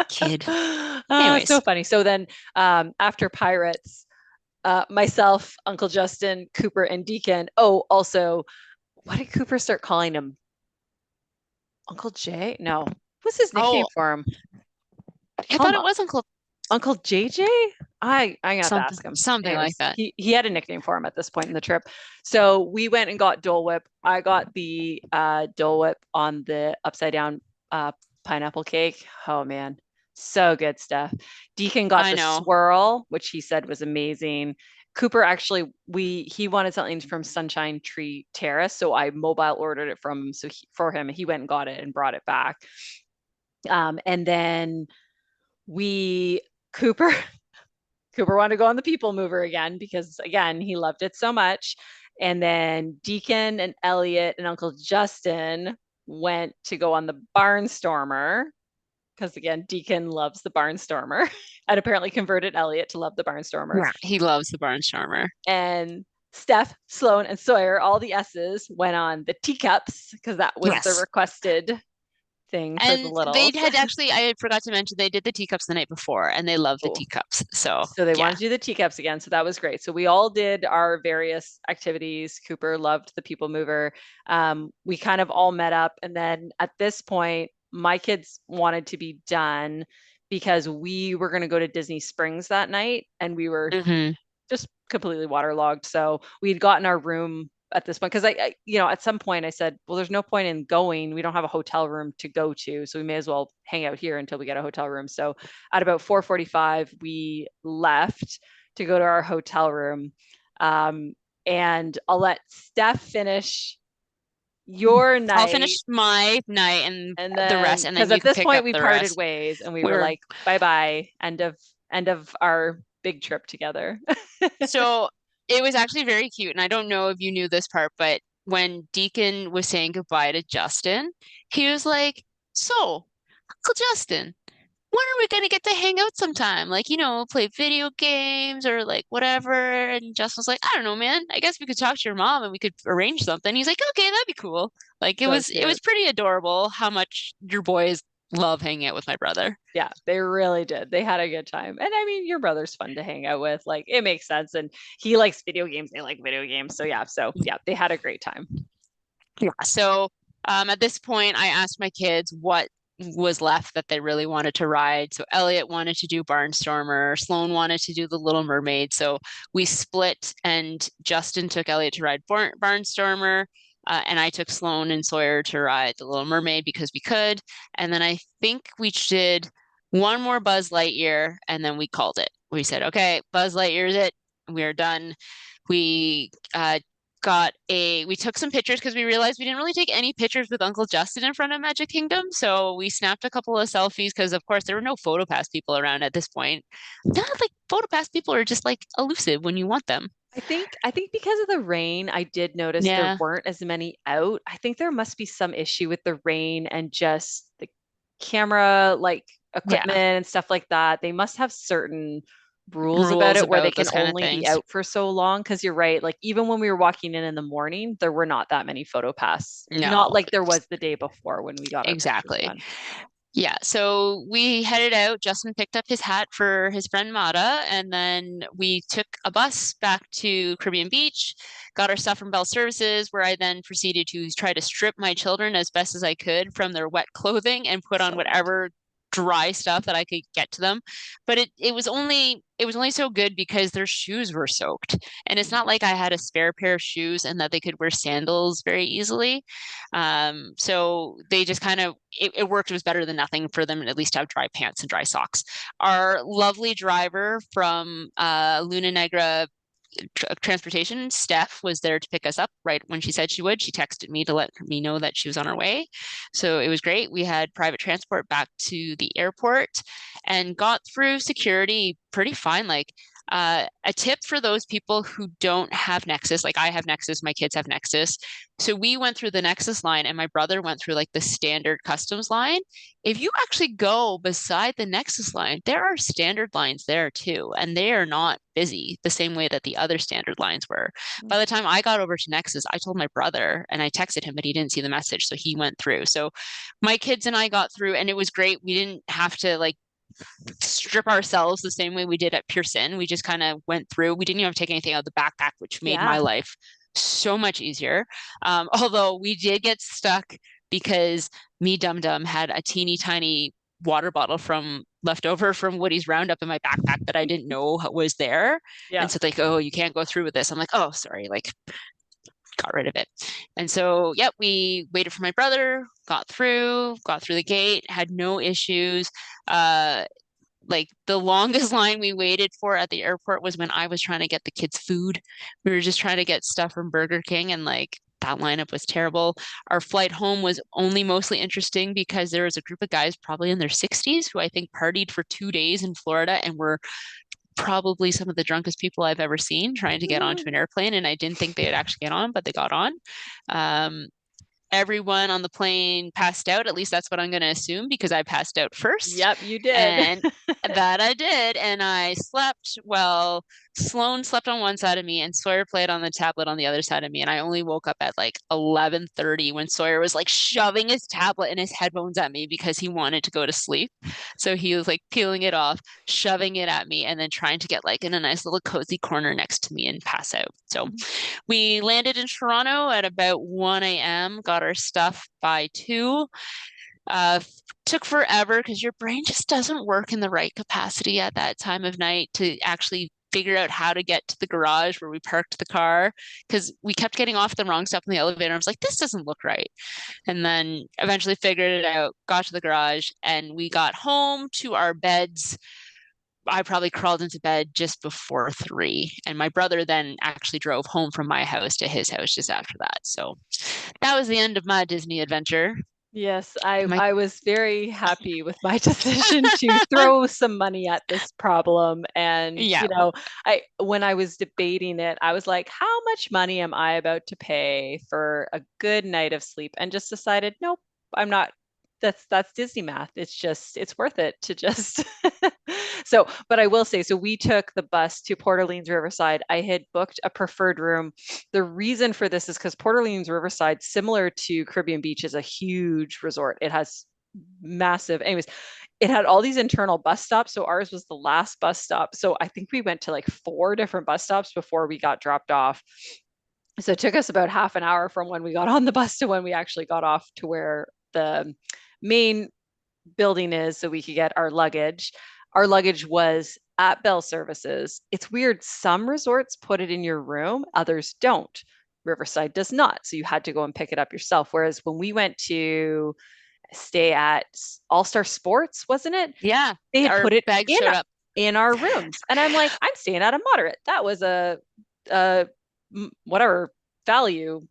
kid. So Anyways, funny. So then, after Pirates, myself, Uncle Justin, Cooper, and Deacon. Oh, also, what did Cooper start calling him? Uncle Jay? No, what's his nickname oh, for him? I Call thought him it was Uncle Uncle JJ? I have to something, ask him. something like Anyways, that. he had a nickname for him at this point in the trip. So we went and got Dole Whip. I got the Dole Whip on the upside down uh, pineapple cake. Oh man, so good stuff. Deacon got I the know. swirl, which he said was amazing. Cooper actually, he wanted something from Sunshine Tree Terrace, so I mobile ordered it from so for him. He went and got it and brought it back. And then we Cooper Cooper wanted to go on the People Mover again because, again, he loved it so much. And then Deacon and Elliot and Uncle Justin went to go on the Barnstormer because, again, Deacon loves the Barnstormer and apparently converted Elliot to love the Barnstormer. Yeah, he loves the Barnstormer. And Steph, Sloan, and Sawyer, all the S's, went on the teacups because that was the Yes. requested thing for the And they littles. had actually, I forgot to mention, they did the teacups the night before and they loved the Oh, teacups. So, so they yeah. wanted to do the teacups again. So that was great. So we all did our various activities. Cooper loved the People Mover. We kind of all met up. And then at this point, my kids wanted to be done because we were going to go to Disney Springs that night and we were Hmm. just completely waterlogged. So we had gotten our room at this point because at some point I said, well, there's no point in going. We don't have a hotel room to go to, so we may as well hang out here until we get a hotel room. So at about 4:45, we left to go to our hotel room. Um, and I'll let Steph finish your I'll night. finish my night and And the rest, then, and then because you at can this pick point up we the parted rest. ways and we were We're like, bye bye, end of our big trip together. So it was actually very cute. And I don't know if you knew this part, but when Deacon was saying goodbye to Justin, he was like, "So, Uncle Justin, when are we gonna get to hang out sometime? Like, play video games or like whatever." And Justin was like, "I don't know, man. I guess we could talk to your mom and we could arrange something." He's like, "Okay, that'd be cool." Like it So was it was cute. pretty adorable how much your boys love hanging out with my brother. Yeah, they really did. They had a good time. And I mean, your brother's fun to hang out with. Like it makes sense. And he likes video games. They like video games. So yeah, they had a great time. Yeah. So at this point, I asked my kids what was left that they really wanted to ride. So Elliot wanted to do Barnstormer, Sloan wanted to do The Little Mermaid. So we split, and Justin took Elliot to ride Barnstormer, and I took Sloan and Sawyer to ride The Little Mermaid because we could. And then I think we did one more Buzz Lightyear, and then we called it. We said, okay, Buzz Lightyear is it. We are done. We we took some pictures because we realized we didn't really take any pictures with Uncle Justin in front of Magic Kingdom. So we snapped a couple of selfies because of course there were no PhotoPass people around at this point. Not like PhotoPass people are just like elusive when you want them. I think because of the rain, I did notice there Yeah. weren't as many out. I think there must be some issue with the rain and just the camera like equipment Yeah. and stuff like that. They must have certain rules about Rules it where they about can those kind of only be things. out for so long. Because you're right, like even when we were walking in the morning, there were not that many photo pass. Not No, like there was the day before when we got our pictures exactly. done. Yeah, so we headed out. Justin picked up his hat for his friend Mata, and then we took a bus back to Caribbean Beach, got our stuff from Bell Services, where I then proceeded to try to strip my children as best as I could from their wet clothing and put on So good. whatever dry stuff that I could get to them. But it was only so good because their shoes were soaked. And it's not like I had a spare pair of shoes and that they could wear sandals very easily. So they just kind of it worked. It was better than nothing for them to at least have dry pants and dry socks. Our lovely driver from Luna Negra transportation, Steph, was there to pick us up right when she said she would. She texted me to let me know that she was on her way. So it was great. We had private transport back to the airport and got through security pretty fine. Like a tip for those people who don't have Nexus, like I have Nexus, my kids have Nexus. So we went through the Nexus line and my brother went through like the standard customs line. If you actually go beside the Nexus line, there are standard lines there too, and they are not busy the same way that the other standard lines were. By the time I got over to Nexus, I told my brother and I texted him, but he didn't see the message, so he went through. So my kids and I got through, and it was great. We didn't have to like strip ourselves the same way we did at Pearson. We just kind of went through. We didn't even have to take anything out of the backpack, which made my Yeah. life so much easier. Although we did get stuck because me dum dum had a teeny tiny water bottle from left over from Woody's Roundup in my backpack that I didn't know was there. Yeah. And so like, oh, you can't go through with this. I'm like, oh, sorry, like got rid of it. And so, yep, we waited for my brother, got through the gate, had no issues. Uh, like the longest line we waited for at the airport was when I was trying to get the kids food. We were just trying to get stuff from Burger King and like that lineup was terrible. Our flight home was only mostly interesting because there was a group of guys probably in their 60s who I think partied for 2 days in Florida and were probably some of the drunkest people I've ever seen trying to get onto an airplane. And I didn't think they'd actually get on, but they got on. Um, Everyone on the plane passed out. At least that's what I'm going to assume because I passed out first. Yep, you did. And that I did. And I slept. Well, Sloan slept on one side of me and Sawyer played on the tablet on the other side of me. And I only woke up at like 11:30 when Sawyer was like shoving his tablet and his headphones at me because he wanted to go to sleep. So he was like peeling it off, shoving it at me, and then trying to get like in a nice little cozy corner next to me and pass out. So we landed in Toronto at about 1 a.m., got our stuff by 2. took forever because your brain just doesn't work in the right capacity at that time of night to actually figure out how to get to the garage where we parked the car because we kept getting off the wrong stuff in the elevator. I was like, this doesn't look right. And then eventually figured it out, got to the garage, and we got home to our beds. I probably crawled into bed just before 3. And my brother then actually drove home from my house to his house just after that. So that was the end of my Disney adventure. Yes, I My I was very happy with my decision to throw some money at this problem. And, yeah. I when I was debating it, I was like, how much money am I about to pay for a good night of sleep? And just decided, nope, I'm not. That's Disney math. It's worth it to just so, but I will say, so we took the bus to Port Orleans Riverside. I had booked a preferred room. The reason for this is because Port Orleans Riverside, similar to Caribbean Beach, is a huge resort. It has massive, anyways, it had all these internal bus stops. So ours was the last bus stop. So I think we went to like 4 different bus stops before we got dropped off. So it took us about half an hour from when we got on the bus to when we actually got off to where the main building is so we could get our luggage. Our luggage was at Bell Services. It's weird. Some resorts put it in your room, others don't. Riverside does not. So you had to go and pick it up yourself. Whereas when we went to stay at All Star Sports, wasn't it? Yeah. They had Our put it bag in showed up. our rooms. And I'm like, I'm staying at a moderate. That was a whatever value.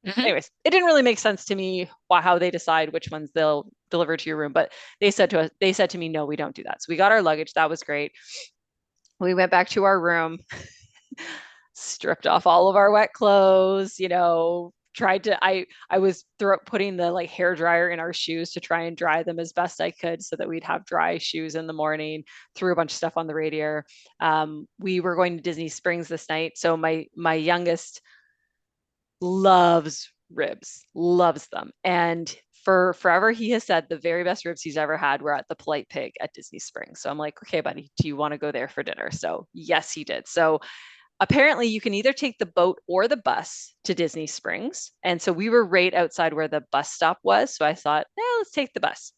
Hmm. Anyways, it didn't really make sense to me how they decide which ones they'll deliver to your room. But they said to me, no, we don't do that. So we got our luggage. That was great. We went back to our room, stripped off all of our wet clothes, tried to I was putting the like hair dryer in our shoes to try and dry them as best I could so that we'd have dry shoes in the morning. Threw a bunch of stuff on the radiator. We were going to Disney Springs this night, so my youngest loves ribs, loves them. And for forever, he has said the very best ribs he's ever had were at the Polite Pig at Disney Springs. So I'm like, okay, buddy, do you want to go there for dinner? So yes, he did. So apparently you can either take the boat or the bus to Disney Springs. And so we were right outside where the bus stop was. So I thought, let's take the bus.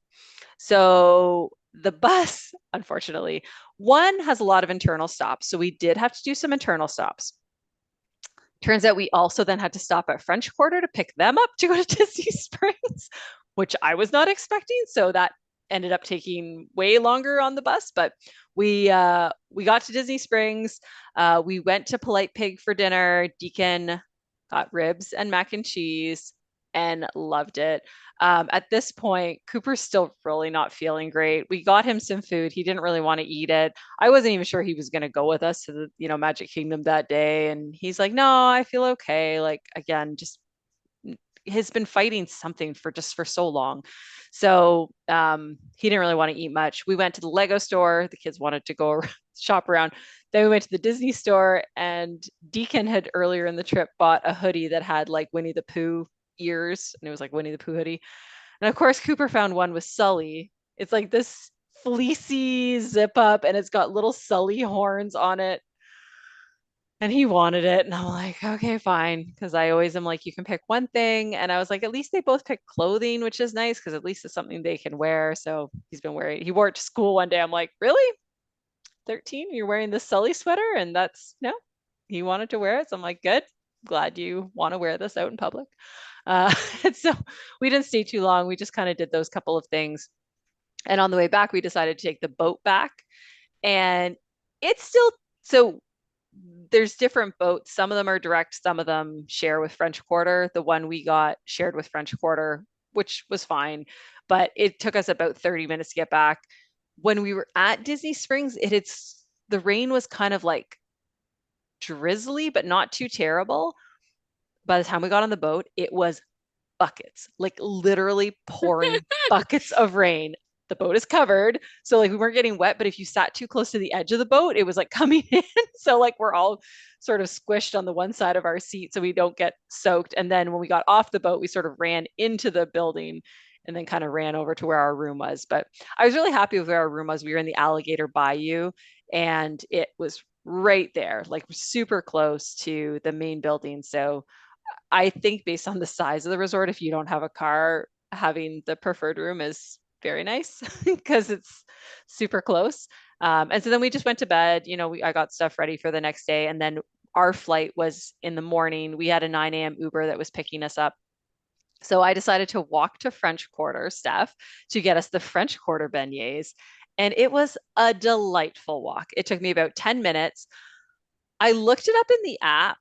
So the bus, unfortunately, one has a lot of internal stops. So we did have to do some internal stops. Turns out we also then had to stop at French Quarter to pick them up to go to Disney Springs, which I was not expecting. So that ended up taking way longer on the bus. But we got to Disney Springs. We went to Polite Pig for dinner. Deacon got ribs and mac and cheese and loved it. At this point, Cooper's still really not feeling great. We got him some food. He didn't really want to eat it. I wasn't even sure he was going to go with us to the, Magic Kingdom that day. And he's like, no, I feel okay. Like, again, just has been fighting something for so long. So he didn't really want to eat much. We went to the Lego store. The kids wanted to go shop around. Then we went to the Disney store, and Deacon had earlier in the trip bought a hoodie that had like Winnie the Pooh ears, and it was like Winnie the Pooh hoodie. And of course, Cooper found one with Sully. It's like this fleecy zip up, and it's got little Sully horns on it. And he wanted it. And I'm like, okay, fine. Because I always am like, you can pick one thing. And I was like, at least they both picked clothing, which is nice because at least it's something they can wear. So he's been wearing, he wore it to school one day. I'm like, really? 13? You're wearing this Sully sweater? And that's no, he wanted to wear it. So I'm like, good. Glad you want to wear this out in public. And so we didn't stay too long. We just kind of did those couple of things. And on the way back, we decided to take the boat back. And it's still so there's different boats. Some of them are direct, some of them share with French Quarter. The one we got shared with French Quarter, which was fine, but it took us about 30 minutes to get back. When we were at Disney Springs, the rain was kind of like drizzly, but not too terrible. By the time we got on the boat, it was buckets, like literally pouring buckets of rain. The boat is covered. So like we weren't getting wet, but if you sat too close to the edge of the boat, it was like coming in. So like we're all sort of squished on the one side of our seat so we don't get soaked. And then when we got off the boat, we sort of ran into the building and then kind of ran over to where our room was. But I was really happy with where our room was. We were in the Alligator Bayou, and it was right there, like super close to the main building. So I think based on the size of the resort, if you don't have a car, having the preferred room is very nice because it's super close. And so then we just went to bed. I got stuff ready for the next day, and then our flight was in the morning. We had a 9 a.m. Uber that was picking us up. So I decided to walk to French Quarter, Steph, to get us the French Quarter beignets. And it was a delightful walk. It took me about 10 minutes. I looked it up in the app,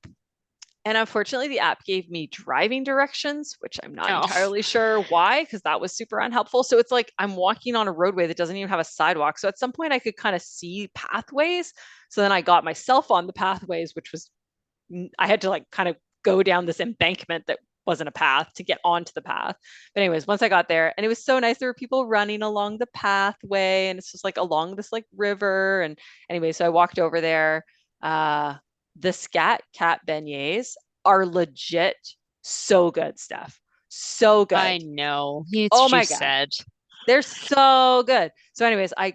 and unfortunately, the app gave me driving directions, which I'm not Oh, entirely sure why, because that was super unhelpful. So it's like I'm walking on a roadway that doesn't even have a sidewalk. So at some point, I could kind of see pathways. So then I got myself on the pathways, which was, I had to like kind of go down this embankment that wasn't a path to get onto the path. But anyways, once I got there, and it was so nice, there were people running along the pathway, and it's just like along this like river. And anyway, so I walked over there. Uh, the Scat Cat beignets are legit so good, Steph. So good. I know. It's Oh she my God. said. They're so good. So, anyways, I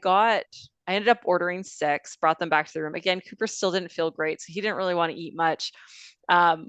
ended up ordering six, brought them back to the room. Again, Cooper still didn't feel great, so he didn't really want to eat much. Um,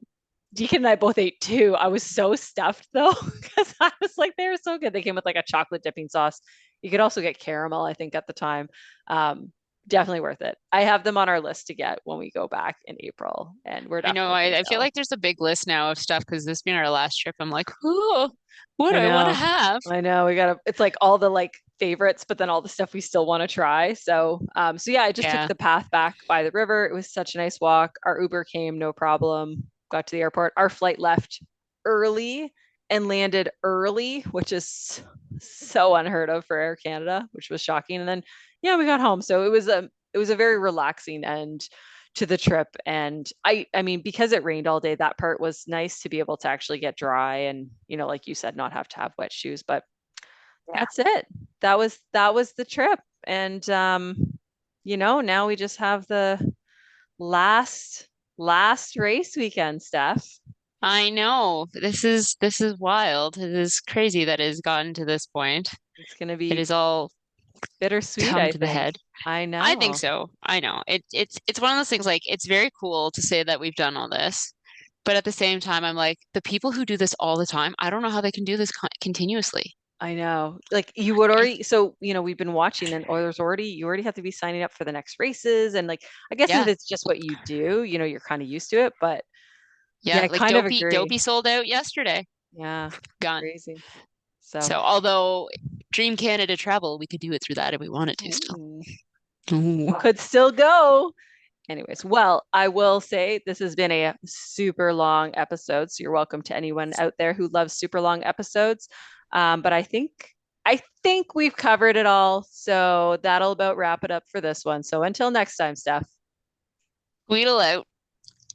Deacon and I both ate two. I was so stuffed though, because I was like, they were so good. They came with like a chocolate dipping sauce. You could also get caramel, I think, at the time. Um, Definitely worth it. I have them on our list to get when we go back in April, and we're I know. definitely going to I feel go. like there's a big list now of stuff because this being our last trip, I'm like, ooh, what do I I want to know. have? I know. It's like all the like favorites, but then all the stuff we still want to try. So yeah, I just took Yeah. the path back by the river. It was such a nice walk. Our Uber came, no problem. Got to the airport. Our flight left early and landed early, which is so unheard of for Air Canada, which was shocking. And then yeah, we got home. So it was a very relaxing end to the trip. And I mean, because it rained all day, that part was nice to be able to actually get dry and, like you said, not have to have wet shoes. But Yeah. that's it. That was the trip. And now we just have the last last race weekend, Steph. I know. This is wild. It is crazy that it has gotten to this point. It's gonna It be is all bittersweet, come I to the think. head. I I think know. so. I know. It's one of those things like it's very cool to say that we've done all this, but at the same time, I'm like the people who do this all the time. I don't know how they can do this continuously. I know. Like you would Eh, already, so we've been watching, and or there's already you already have to be signing up for the next races, and like I guess if Yeah, it's just what you do, you're kind of used to it. But yeah, yeah. I Like kind of Dopey agree. sold out yesterday. Yeah, Gone. crazy. So So although Dream Canada travel, we could do it through that if we wanted to still. ooh, Ooh. could still go. Anyways, well, I will say this has been a super long episode, so you're welcome to anyone out there who loves super long episodes. But I think we've covered it all, so that'll about wrap it up for this one. So until next time, Steph. Weedle out.